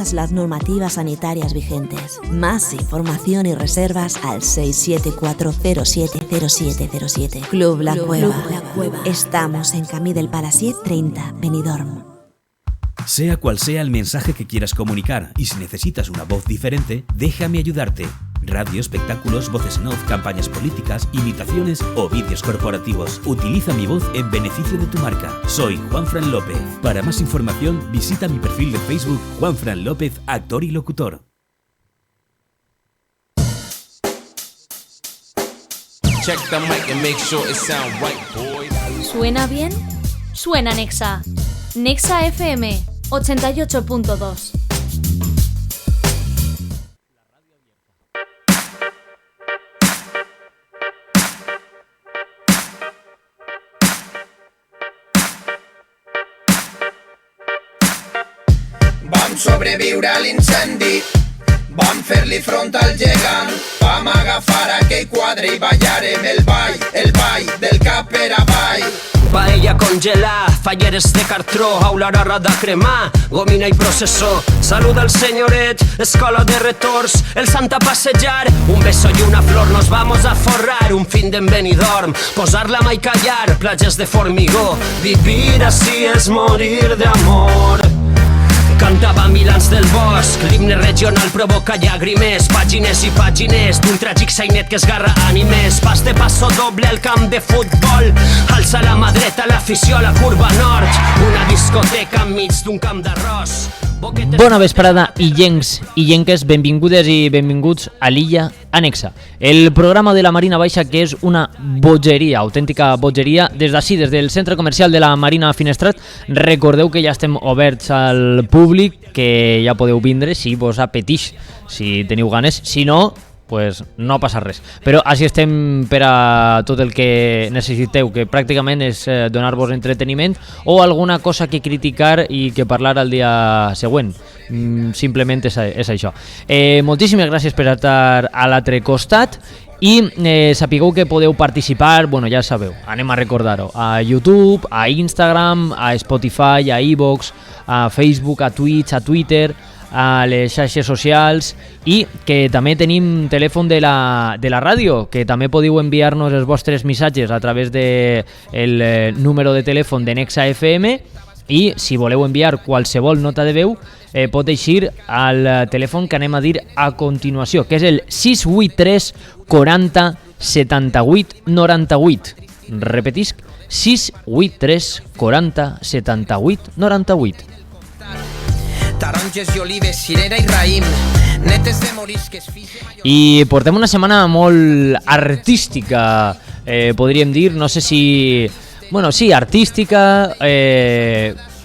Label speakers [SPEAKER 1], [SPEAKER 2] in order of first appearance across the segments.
[SPEAKER 1] las normativas sanitarias vigentes. Más información y reservas al 674070707. Club La Cueva. Estamos en Camí del Palaciet 30, Benidorm.
[SPEAKER 2] Sea cual sea el mensaje que quieras comunicar y si necesitas una voz diferente, déjame ayudarte. Radio, espectáculos, voces en off, campañas políticas, imitaciones o vídeos corporativos. Utiliza mi voz en beneficio de tu marca. Soy Juanfran López. Para más información, visita mi perfil de Facebook Juanfran López, actor y locutor.
[SPEAKER 3] Check the mic and make sure it sound right, boys.
[SPEAKER 4] ¿Suena bien? Suena Nexa. Nexa FM 88.2.
[SPEAKER 5] Vam sobreviure a l'incendi, vam fer-li front al gegant, vam agafar aquell quadre i ballarem el ball del cap per avall.
[SPEAKER 6] Paella congelada, falleres de cartró, aula rara de cremar, gomina i processó. Saluda al senyoret, escola de retorns, el sant a passejar, un beso y una flor, nos vamos a forrar, un fin d'en Benidorm, posar la mà i callar, platges de formigó, vivir así es morir de amor. Cantava Milans del Bosc, l'himne regional provoca llàgrimes, pàgines i pàgines d'un tràgic sainet que esgarra ànimes. Pas de passo doble al camp de futbol, alça la mà dreta l'afició a la curva nord, una discoteca enmig d'un camp d'arròs.
[SPEAKER 7] Bona vesprada, illencs i llenques, benvingudes i benvinguts a l'Illa Anexa, el programa de la Marina Baixa que és una bogeria, autèntica bogeria. Des d'ací, des del centre comercial de la Marina Finestrat, recordeu que ja estem oberts al públic, que ja podeu vindre si vos apeteix, si teniu ganes, si no, pues no passa res. Però així estem per a tot el que necessiteu, que pràcticament és donar-vos entreteniment o alguna cosa que criticar i que parlar al dia següent. Simplement és això. Moltíssimes gràcies per estar a l'altre costat i sapigueu que podeu participar, bueno, ja sabeu, anem a recordar-ho, a YouTube, a Instagram, a Spotify, a iVoox, a Facebook, a Twitch, a Twitter, a les xarxes socials, i que també tenim telèfon de la ràdio, que també podeu enviar-nos els vostres missatges a través del número de telèfon de Nexa FM, i si voleu enviar qualsevol nota de veu pot eixir al telèfon que anem a dir a continuació, que és el 683 40 78 98. Repetisc, 683 40 78 98.
[SPEAKER 5] Taronges i olives, cirera i raïm, netes de morisques...
[SPEAKER 7] I portem una setmana molt artística, podríem dir, no sé si... Bueno, sí, artística,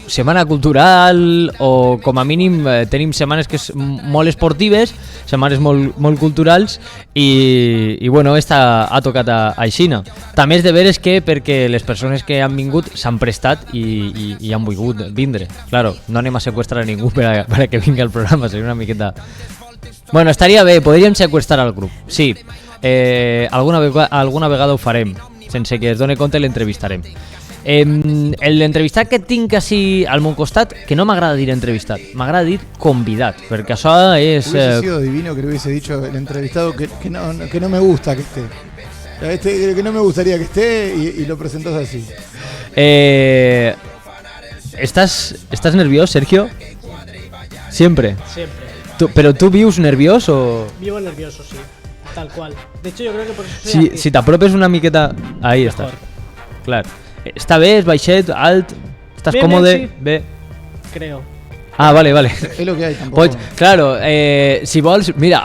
[SPEAKER 7] setmana cultural, o com a mínim tenim setmanes que són molt esportives, setmanes molt culturals, i bueno, esta ha tocat a Xina. També és de veres que perquè les persones que han vingut s'han prestat i han volgut vindre. Claro, no anem a seqüestrar a ningú per a que vingui al programa, seria una miqueta... Bueno, estaria bé, podríem seqüestrar al grup, sí. Alguna vegada ho farem, sense que es doni compte l'entrevistarem. L'entrevistat que tinc així al meu costat, que no m'agrada dir entrevistat, m'agrada dir convidat, perquè això és...
[SPEAKER 8] Hubiese sido divino que le hubiese dicho el entrevistado que no me gusta que esté. Que no me gustaría que esté y lo presentas así.
[SPEAKER 7] ¿Estás nervioso, Sergio? Siempre. ¿Pero tú vius nerviós o...?
[SPEAKER 9] Vivo nervioso, sí. Tal cual. De hecho, yo creo que por eso soy
[SPEAKER 7] si t'apropes una miqueta... Ahí estàs. Clar. Està bé, és baixet, alt, estàs còmode?
[SPEAKER 9] Sí.
[SPEAKER 7] Bé.
[SPEAKER 9] Creo.
[SPEAKER 7] Ah, vale.
[SPEAKER 8] Es lo que hay, tampoco.
[SPEAKER 7] Pues, claro, si vols... Mira,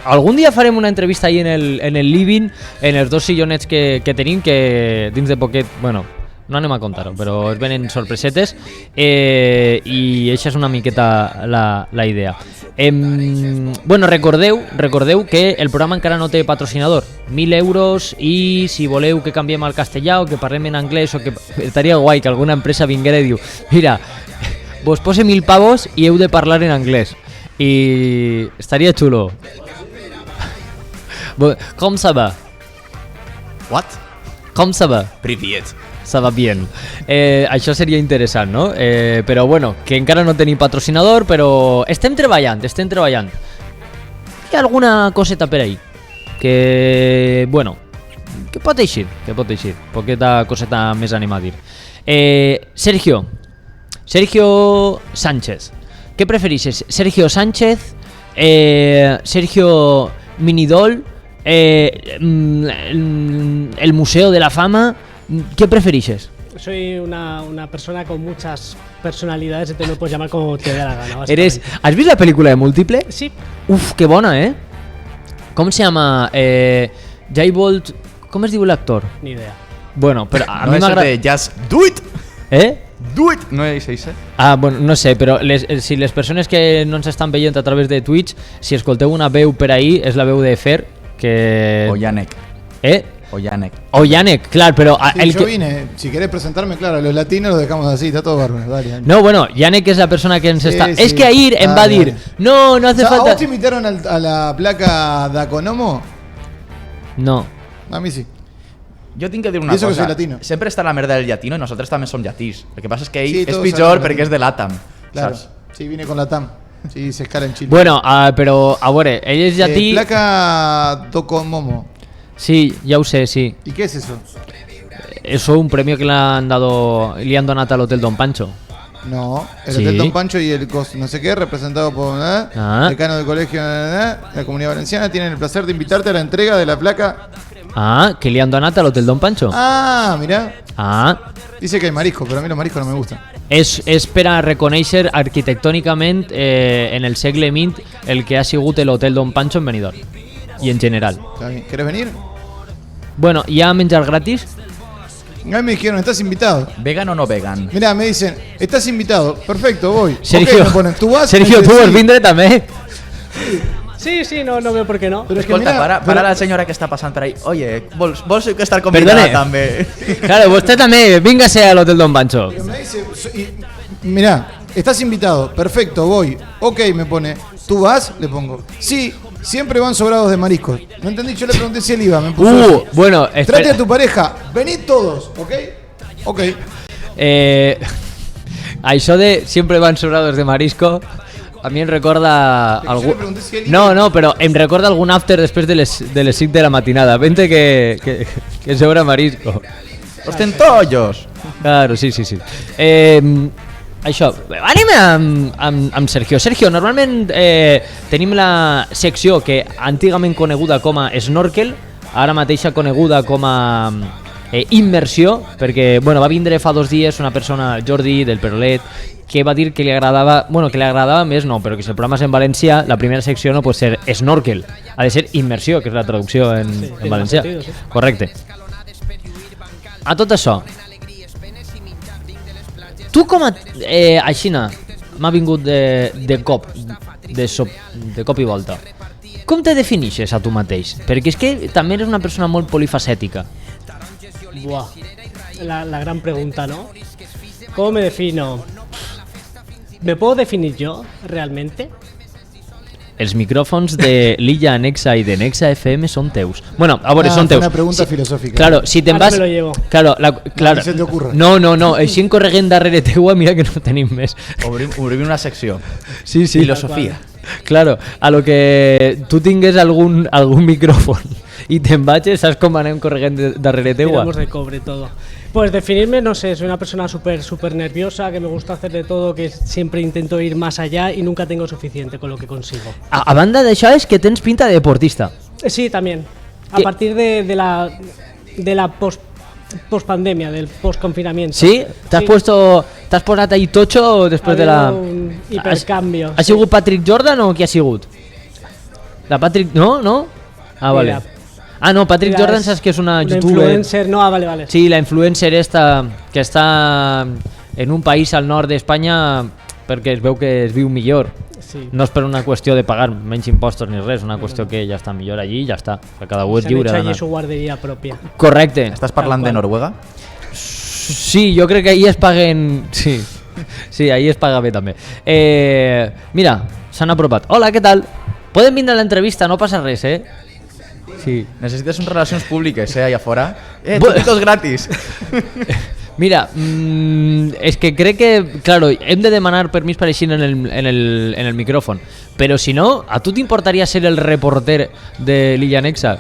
[SPEAKER 7] algun dia farem una entrevista ahí en el living, en els dos sillonets que tenim, que dins de poquet... Bueno, no anem a contar-ho, però es venen sorpresetes, i això és una miqueta la idea. Bueno, recordeu que el programa encara no té patrocinador. 1.000 euros, i si voleu que canviem al castellà o que parlem en anglès, o que estaria guai que alguna empresa vinguera i diu, mira, vos pose 1.000 pavos i heu de parlar en anglès, i estaria xulo. Com ça va?
[SPEAKER 10] What?
[SPEAKER 7] Com ça va?
[SPEAKER 10] Привет.
[SPEAKER 7] Estava bien. Això seria interessant, no? Però bueno, que encara no tenim patrocinador, però estem treballant. Hi ha alguna coseta per ahí que, bueno, que pot eixir. Poqueta coseta més ànima a dir. Sergio Sánchez. Què preferixes? Sergio Sánchez, Sergio Minidol, el Museo de la Fama. ¿Qué preferixes?
[SPEAKER 9] Soy una persona con muchas personalidades, entonces me puedes llamar como te dé la gana.
[SPEAKER 7] ¿Has visto la película de Múltiple?
[SPEAKER 9] Sí.
[SPEAKER 7] Uf, qué bona, ¿eh? ¿Cómo se llama? Jay Bolt. ¿Cómo es diu l'actor?
[SPEAKER 9] Ni idea.
[SPEAKER 7] Bueno, pero a
[SPEAKER 10] no
[SPEAKER 7] mí
[SPEAKER 10] es
[SPEAKER 7] me agrada.
[SPEAKER 10] de Just Do It. Do It. No es ese.
[SPEAKER 7] Ah, bueno, no sé, però si les persones que no ens estan veient a través de Twitch, si escolteu una veu per ahí, és la veu de Fer, que...
[SPEAKER 10] O Yannick.
[SPEAKER 7] O Yannick, claro, pero...
[SPEAKER 8] Sí, yo vine, si querés presentarme, claro, a los latinos los dejamos así, está todo bárbaro. Dale.
[SPEAKER 7] No, bueno, Yannick es la persona que ens està...
[SPEAKER 8] Sí,
[SPEAKER 7] Es que Air em va dir, no hace
[SPEAKER 8] o sea,
[SPEAKER 7] falta...
[SPEAKER 8] ¿a vos te invitaron a la placa d'Aconomo?
[SPEAKER 7] No.
[SPEAKER 8] A mí sí.
[SPEAKER 10] Jo tinc que dir una
[SPEAKER 8] I eso
[SPEAKER 10] cosa.
[SPEAKER 8] que soy latino.
[SPEAKER 10] Sempre està la merda del llatino i nosaltres també som llatís. El que passa és que ell
[SPEAKER 8] Sí,
[SPEAKER 10] és
[SPEAKER 8] todos
[SPEAKER 10] pitjor
[SPEAKER 8] son
[SPEAKER 10] perquè és de l'Atam.
[SPEAKER 8] Claro,
[SPEAKER 10] Saps?
[SPEAKER 8] sí, vine con la TAM. Sí, se escala en Chile.
[SPEAKER 7] Bueno, però, a veure, ell és llatí...
[SPEAKER 8] Placa Docomomo.
[SPEAKER 7] Sí, ya lo sé, sí.
[SPEAKER 8] ¿Y qué es eso?
[SPEAKER 7] Eso es un premio que le han donado al Hotel Don Pancho.
[SPEAKER 8] No, el
[SPEAKER 7] Sí.
[SPEAKER 8] Hotel Don Pancho y el no sé qué, representado por decano del colegio de la Comunidad Valenciana, tienen el placer de invitarte a la entrega de la placa.
[SPEAKER 7] Ah, que le han donado al Hotel Don Pancho.
[SPEAKER 8] Ah, mirá.
[SPEAKER 7] Ah.
[SPEAKER 8] Dice que hay marisco, pero a mí los mariscos no me gustan.
[SPEAKER 7] És per a reconèixer arquitectònicament en el segle XX el que ha sigut l'Hotel Don Pancho en Benidorm i en general.
[SPEAKER 8] ¿Querés venir?
[SPEAKER 7] Bueno, ¿hi ha menjar gratis?
[SPEAKER 8] A mí me dijeron, estás invitado.
[SPEAKER 10] ¿Vegan o no vegan?
[SPEAKER 8] Mirá, me dicen, estás invitado. Perfecto, voy.
[SPEAKER 7] Sergio,
[SPEAKER 8] Ok, me ponen, ¿tú vas?
[SPEAKER 7] Sergio,
[SPEAKER 8] Me
[SPEAKER 7] tu
[SPEAKER 8] dicen,
[SPEAKER 7] vols
[SPEAKER 8] sí.
[SPEAKER 7] vindre també?
[SPEAKER 9] Sí, no veo por qué no.
[SPEAKER 8] Pero es que
[SPEAKER 10] Escolta,
[SPEAKER 8] mirá,
[SPEAKER 10] para la senyora que està passant per ahí. Oye, vols estar
[SPEAKER 7] Perdone.
[SPEAKER 10] convidada també?
[SPEAKER 7] Claro, vostè també, víngase al Hotel Don Pancho.
[SPEAKER 8] Pero me dice, mirá, estás invitado. Perfecto, voy. Ok, me pone, ¿tú vas? Le pongo, sí. Siempre van sobrados de mariscos. No entendí, yo le pregunté si él iba. Me puso
[SPEAKER 7] bueno,
[SPEAKER 8] trate a tu pareja, venid todos, ¿ok? Ok.
[SPEAKER 7] Això de siempre van sobrados de marisco a mi em recorda no, però em recorda algun after després de les 5 de la matinada. Vente que sobra marisco.
[SPEAKER 10] Los tentollos.
[SPEAKER 7] Claro, sí. Això, anem amb Sergio. Sergio, normalment tenim la secció que antigament coneguda com a snorkel, ara mateixa coneguda com a immersió, perquè va vindre fa 2 dies una persona, Jordi, del Perolet, que va dir que li agradava, que li agradava més no, però que si el programa és en valencià, la primera secció no pot ser snorkel, ha de ser immersió, que és la traducció en valencià.
[SPEAKER 9] Sentido, sí.
[SPEAKER 7] Correcte. A tot això, tu com a... Aixina, m'ha vingut de cop, de cop i volta. Com te definixes a tu mateix? Perquè és que també eres una persona molt polifacètica.
[SPEAKER 9] Buah, la gran pregunta, ¿no? ¿Cómo me defino? ¿Me puedo definir yo realmente?
[SPEAKER 7] Els micròfons de l'Illa Nexa i de Nexa FM són teus. Bueno, a veure, són teus.
[SPEAKER 8] Una pregunta filosófica.
[SPEAKER 7] Claro, si te'n
[SPEAKER 9] Ara
[SPEAKER 7] vas...
[SPEAKER 9] me lo llevo.
[SPEAKER 7] Claro,
[SPEAKER 8] Ni se te ocurra.
[SPEAKER 7] No, així en corregent darrere teua, mira que no tenim més.
[SPEAKER 10] Obrim una secció.
[SPEAKER 7] Sí.
[SPEAKER 10] Filosofia.
[SPEAKER 7] Claro, a lo que tu tingues algun micròfon i te'n vagis, saps com anem corregent darrere teua?
[SPEAKER 9] Tiramos de cobre todo. Pues definirme, no sé, soy una persona súper nerviosa, que me gusta hacer de todo, que siempre intento ir más allá y nunca tengo suficiente con lo que consigo.
[SPEAKER 7] A banda d'això és que tens pinta de deportista.
[SPEAKER 9] Sí, también. A
[SPEAKER 7] ¿Qué?
[SPEAKER 9] partir de la post-pandemia, del post-confinamiento.
[SPEAKER 7] Sí? T'has posat ahí tocho després de la...
[SPEAKER 9] un hipercambio.
[SPEAKER 7] Ha sigut Patrick Jordan o qui ha sigut? La Patrick... No? Ah, vale.
[SPEAKER 9] Mira,
[SPEAKER 7] Ah, no, Patrick
[SPEAKER 9] mira,
[SPEAKER 7] Jordan saps que és una youtuber.
[SPEAKER 9] Influencer, no, vale.
[SPEAKER 7] Sí, la influencer esta que està en un país al nord d'Espanya perquè es veu que es viu millor.
[SPEAKER 9] Sí.
[SPEAKER 7] No és per una qüestió de pagar menys impostos ni res, una qüestió que ja està millor allí i ja està. Que cada un és
[SPEAKER 9] Se han
[SPEAKER 7] lliure
[SPEAKER 9] hecho allí
[SPEAKER 7] d'anar.
[SPEAKER 9] su guardería propia.
[SPEAKER 7] Correcte.
[SPEAKER 10] Estàs parlant de Noruega?
[SPEAKER 7] Sí, jo crec que ahir es paguen... Sí, ahir es paga bé també. Mira, s'han apropat. Hola, què tal? Poden vindre a l'entrevista, no passa res, Sí.
[SPEAKER 10] Necessites un relacions públiques, allà fora. Totitos gratis.
[SPEAKER 7] Mira, és que crec que, claro, hem de demanar permís per així en el micròfon, però si no, a tu t'importaria ser el reporter de l'Illa Nexa?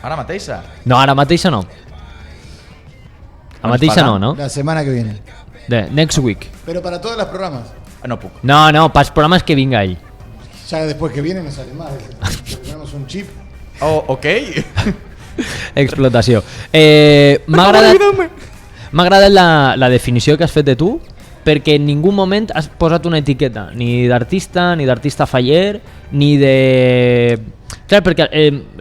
[SPEAKER 10] Ara mateixa?
[SPEAKER 7] No, ara mateixa no. A mateixa no, no?
[SPEAKER 8] La semana que viene.
[SPEAKER 7] Next week.
[SPEAKER 8] Pero para todos los programas.
[SPEAKER 10] No puc.
[SPEAKER 7] No, pels programes que vinga ell.
[SPEAKER 8] Ya después que viene no sale más. Tenemos un chip.
[SPEAKER 10] Oh, ok.
[SPEAKER 7] Explotació. M'ha agradat la definició que has fet de tu, perquè en ningú moment has posat una etiqueta, ni d'artista, ni d'artista faller, ni de... Clar, perquè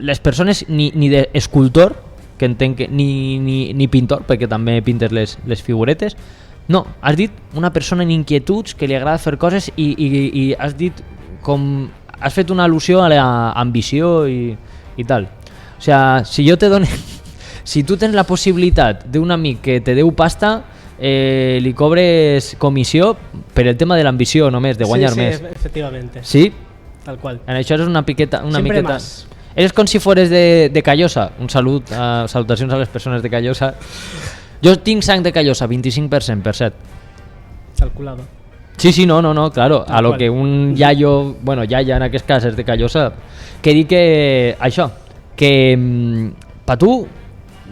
[SPEAKER 7] les persones, ni d'escultor, que entenc que ni pintor, perquè també pintes les figuretes. No, has dit una persona en inquietuds que li agrada fer coses i has dit com... Has fet una al·lusió a l'ambició i tal. O sea, si jo te dono... Si tu tens la possibilitat d'un amic que te deu pasta, li cobres comissió per el tema de l'ambició només, de guanyar més.
[SPEAKER 9] Sí, efectivamente.
[SPEAKER 7] Sí?
[SPEAKER 9] Tal cual.
[SPEAKER 7] En això és una miqueta...
[SPEAKER 9] Siempre más.
[SPEAKER 7] Eres com si fueres de Callosa. Un salut, salutacions a les persones de Callosa. Jo tinc sang de Callosa, 25%, per cert.
[SPEAKER 9] Calculado.
[SPEAKER 7] Sí, no, claro. A lo que un yayo, bueno, yaya en aquest cas és de Callosa, que dic que això, que per tu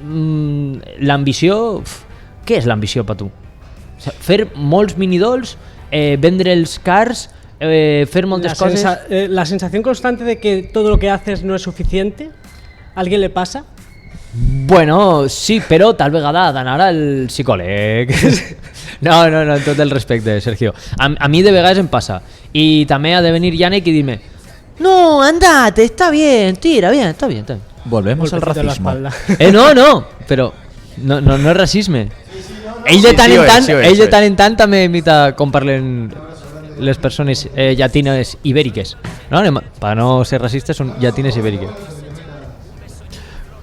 [SPEAKER 7] l'ambició, què és l'ambició per tu? O sigui, fer molts minidols, vendre els cars, fer moltes coses...
[SPEAKER 9] La sensación constante de que todo lo que haces no es suficiente, ¿a alguien le pasa?
[SPEAKER 7] Bueno, sí, però tal vegada ha d'anar al psicòleg. No, en tot el respecte, Sergio. A mi de vegades em passa. I també ha de venir Yannick i dir-me: no, andate, está bien, tira, bien, está bien.
[SPEAKER 10] Volvemos al racismo.
[SPEAKER 7] No, però no és racisme. Ell de tant en tant també imita com parlen les persones llatines ibèriques. No, per no ser racistes són llatines ibèriques.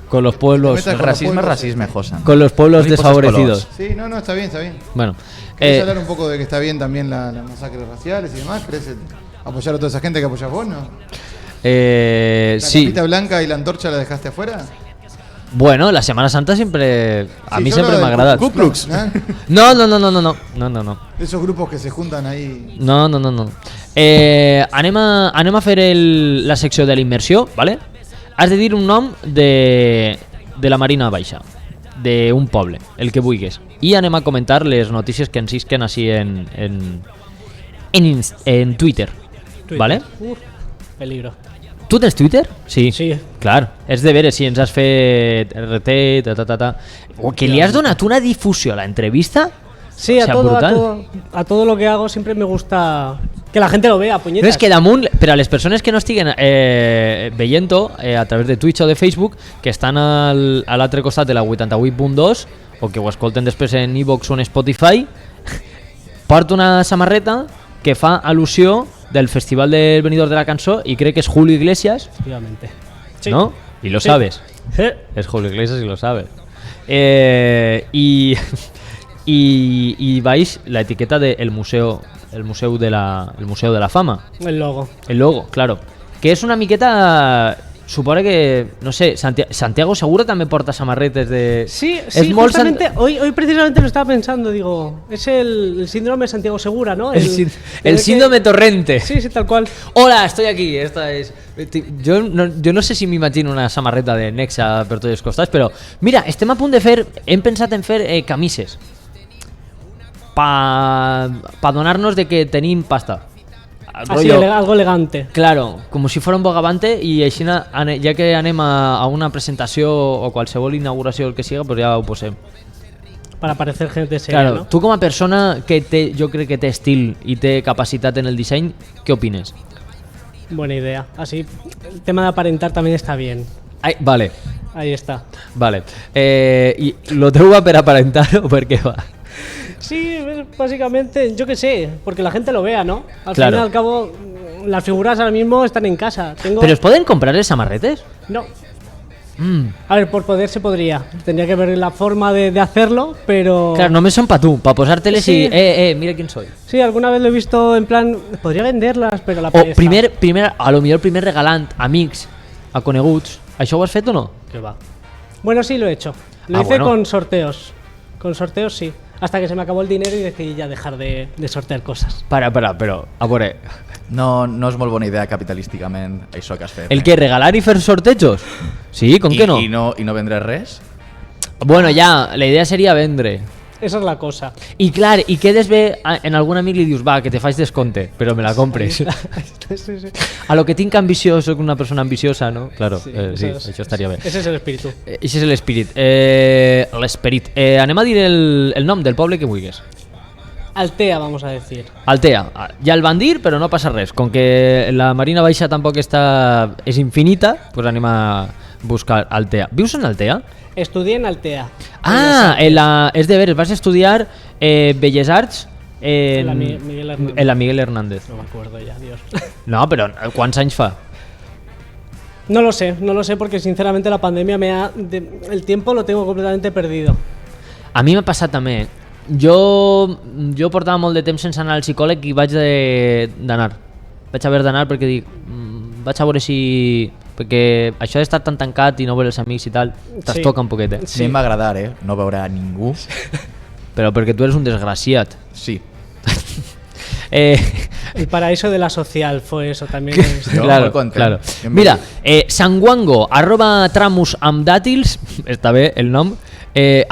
[SPEAKER 7] Con los pueblos...
[SPEAKER 10] Racisme, Josan.
[SPEAKER 7] Con los pueblos desfavorecidos.
[SPEAKER 8] Sí, no, está bien.
[SPEAKER 7] Bueno.
[SPEAKER 8] ¿Querés hablar un poco de que está bien también las masacres raciales y demás? ¿Querés apoyar a toda esa gente que apoyas vos, no? ¿La capita blanca y la antorcha la dejaste afuera?
[SPEAKER 7] Bueno, la Semana Santa siempre... A mí siempre m'ha agradat.
[SPEAKER 8] Ku Klux,
[SPEAKER 7] No.
[SPEAKER 8] Esos grupos que se juntan ahí...
[SPEAKER 7] No. Anem a fer la secció de la immersió, ¿vale? Has de dir un nom de la Marina Baixa, d'un poble, el que vulguis. I anem a comentar les notícies que ens isquen així en Twitter. ¿Vale?
[SPEAKER 9] Peligro.
[SPEAKER 7] Tu tens Twitter? Sí. Clar, és de veure si ens has fet RT, o que li has donat una difusió a la entrevista.
[SPEAKER 9] Sí, a todo lo que hago siempre me gusta que la gente lo vea, puñetas.
[SPEAKER 7] No, és que damunt, per a les persones que no estiguen veient-ho a través de Twitch o de Facebook, que estan a l'altre costat de la 88.2 o que ho escolten després en iVoox o en Spotify, porta una samarreta que fa al·lusió del Festival del Venidor de la Cançó i crec que és Julio Iglesias.
[SPEAKER 9] Efectivamente. Sí.
[SPEAKER 7] ¿No? Y lo sabes. Es Julio Iglesias y lo sabes. Y vais la etiqueta de el museo de la fama.
[SPEAKER 9] El
[SPEAKER 7] logo, claro. Que és una miqueta... Suposo que, no sé, Santiago Segura també porta samarretes de...
[SPEAKER 9] Sí, justamente, hoy precisamente lo estaba pensando, digo, es el síndrome de Santiago Segura, ¿no?
[SPEAKER 7] El síndrome Torrente.
[SPEAKER 9] Sí, tal cual.
[SPEAKER 7] Hola, estoy aquí, esta es... Jo no sé si m'imagino una samarreta de Nexa per tots els costats, però mira, estem a punt de fer... Hem pensat en fer camises pa donar-nos de que tenim pasta.
[SPEAKER 9] Así, algo elegante.
[SPEAKER 7] Claro, como si fuera un bogavante y així, ja que anem a una presentació o qualsevol inauguració el que siga, pues ja ho posem.
[SPEAKER 9] Para parecer gente seria,
[SPEAKER 7] claro,
[SPEAKER 9] ¿no?
[SPEAKER 7] Tu com a persona que jo crec que té estil i té capacitat en el disseny, què opines?
[SPEAKER 9] Buena idea. Así, el tema de aparentar también está bien.
[SPEAKER 7] Vale.
[SPEAKER 9] Ahí está.
[SPEAKER 7] Vale. ¿Y lo teu va per aparentar o per què va?
[SPEAKER 9] Sí, básicamente, yo qué sé, porque la gente lo vea, ¿no? Al
[SPEAKER 7] claro.
[SPEAKER 9] fin y al cabo, las figuras ahora mismo están en casa.
[SPEAKER 7] ¿Pero os pueden comprar el samarretes?
[SPEAKER 9] No. A ver, por poder se podría. Tendría que ver la forma de hacerlo, pero...
[SPEAKER 7] Claro, no me son para tú, para posárteles sí. Y... mira quién soy.
[SPEAKER 9] Sí, alguna vez lo he visto en plan... Podría venderlas, pero la
[SPEAKER 7] pereza. O a lo millor primer regalant amics a coneguts. ¿Això ho has fet o no?
[SPEAKER 9] Que va. Bueno, sí, lo he hecho. Lo hice con sorteos. Con sorteos, sí. hasta que se me acabó el dinero y decidí ya dejar de sortear cosas.
[SPEAKER 7] Para, però, a veure,
[SPEAKER 10] No és molt bona idea capitalísticament això que has fet.
[SPEAKER 7] el que, regalar i fer sortejos? Sí, com que no?
[SPEAKER 10] I no vendràs res?
[SPEAKER 7] Bueno, ja, la idea seria vendre.
[SPEAKER 9] Esa es la cosa.
[SPEAKER 7] I clar, i quedes bé, en algun amic li dius, va, que te faig descompte, però me la compres.
[SPEAKER 9] Sí.
[SPEAKER 7] A lo que tinc ambició, soc una persona ambiciosa, no? Claro, sí, això estaria bé.
[SPEAKER 9] Ese es el espíritu.
[SPEAKER 7] Ese és l'esperit. L'esperit. Anem a dir el nom del poble que vulguis.
[SPEAKER 9] Altea, vamos a decir.
[SPEAKER 7] Altea. Ja el van dir, però no passa res. Com que la Marina Baixa tampoc és infinita, pues anem a buscar Altea. Vius en Altea?
[SPEAKER 9] Estudié en Altea.
[SPEAKER 7] És de veres, vas estudiar Belles Arts
[SPEAKER 9] En la Miguel Hernández.
[SPEAKER 7] En la Miguel Hernández.
[SPEAKER 9] No me acuerdo ya, Dios.
[SPEAKER 7] No, però quants anys fa?
[SPEAKER 9] No lo sé porque sinceramente la pandemia el tiempo lo tengo completamente perdido.
[SPEAKER 7] A mi m'ha passat també. Jo portava molt de temps sense anar al psicòleg i vaig d'anar. Vaig haver d'anar perquè dic, vaig a veure si... Perquè això d'estar tan tancat i no veure els amics i tal, t'estoca un poquet,
[SPEAKER 10] Sí. A mi em va agradar, no veure a ningú.
[SPEAKER 7] Però perquè tu eres un desgraciat.
[SPEAKER 10] Sí.
[SPEAKER 9] El paraíso de la social fue eso también.
[SPEAKER 7] Claro. Mira, sanguango, @tramus amb dàtils, està bé el nom.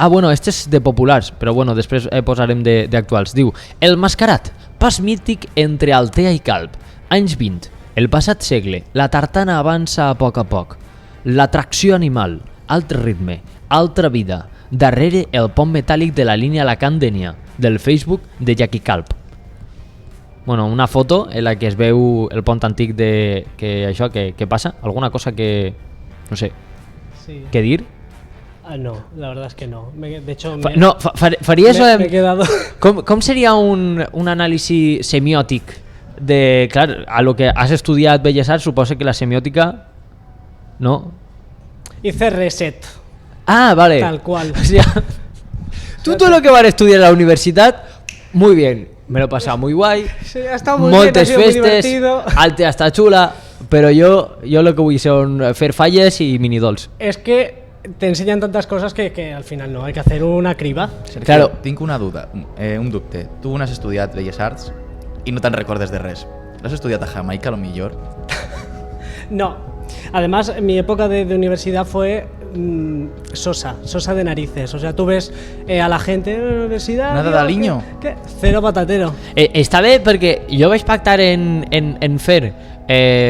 [SPEAKER 7] Bueno, este és de populars, però bueno, després posarem d'actuals. Diu, el mascarat, pas mític entre Altea i Calp, anys 20. El passat segle, la tartana avança a poc, l'atracció animal, altre ritme, altra vida, darrere el pont metàl·lic de la línia Alacant-Dénia, del Facebook de Jackie Calp. Bueno, una foto en la que es veu el pont antic que passa, alguna cosa que, no sé,
[SPEAKER 9] sí.
[SPEAKER 7] ¿Qué dir?
[SPEAKER 9] No, la verdad es que no. De hecho,
[SPEAKER 7] faria eso.
[SPEAKER 9] Me he quedado.
[SPEAKER 7] Com seria un anàlisi semiòtic? Clar, a lo que has estudiat Belles Arts, suposo que la semiòtica, ¿no?
[SPEAKER 9] Hice reset.
[SPEAKER 7] Vale.
[SPEAKER 9] Tal cual.
[SPEAKER 7] O sea, tú todo lo que vas a estudiar en la universidad, muy bien. Me lo he pasado muy guay.
[SPEAKER 9] Sí, ha estado muy
[SPEAKER 7] Moltes
[SPEAKER 9] bien, ha sido muy
[SPEAKER 7] festes,
[SPEAKER 9] divertido.
[SPEAKER 7] Altea està xula, però jo lo que vull són fer falles i minidols.
[SPEAKER 9] Es que te enseñan tantas cosas que al final no, hay que hacer una criba.
[SPEAKER 10] Sergio,
[SPEAKER 7] Claro.
[SPEAKER 10] tinc una duda, un dubte. Tu n'has estudiat Belles Arts i no te'n recordes de res. L'has estudiat a Jamaica, a lo millor?
[SPEAKER 9] No. Además, mi época de universidad fue sosa de narices. O sea, tú ves a la gente en la universidad...
[SPEAKER 10] Nada de aliño.
[SPEAKER 9] ¿Qué? Cero patatero.
[SPEAKER 7] Està bé perquè jo vaig pactar en fer,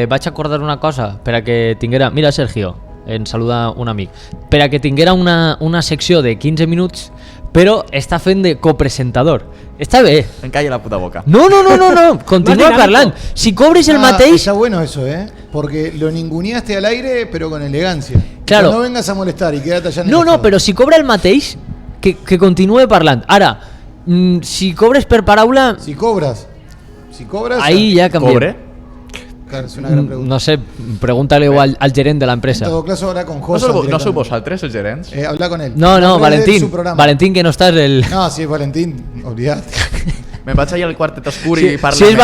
[SPEAKER 7] vaig acordar una cosa per a que tinguera... Mira, Sergio, ens saluda un amic. Per a que tinguera una secció de 15 minuts, però està fent de copresentador. Està bé.
[SPEAKER 10] Em calla la puta boca.
[SPEAKER 7] No, continua parlant. Si cobres el mateix...
[SPEAKER 8] Está bueno eso, porque lo ninguneaste al aire, pero con elegancia.
[SPEAKER 7] Claro.
[SPEAKER 8] No vengas a molestar y quédate allá en el
[SPEAKER 7] No,
[SPEAKER 8] estado.
[SPEAKER 7] però si cobra el mateix, que continue parlant. Ara, si cobres per paraula...
[SPEAKER 8] Si cobras...
[SPEAKER 7] Ahí ja canviem.
[SPEAKER 10] ¿Cobre?
[SPEAKER 8] Claro, es una gran pregunta.
[SPEAKER 7] No sé, pregúntale-ho al gerent de l'empresa.
[SPEAKER 8] En todo caso, ahora con
[SPEAKER 10] No
[SPEAKER 8] Josa.
[SPEAKER 10] sou vosaltres, els gerents?
[SPEAKER 8] Habla con él.
[SPEAKER 7] No,
[SPEAKER 8] Habla de
[SPEAKER 7] Valentín.
[SPEAKER 8] su programa.
[SPEAKER 7] Valentín, que no estàs el...
[SPEAKER 8] No, si es Valentín, olvidate.
[SPEAKER 10] Me'n vaig allà al quartet oscur i parlo
[SPEAKER 7] Si és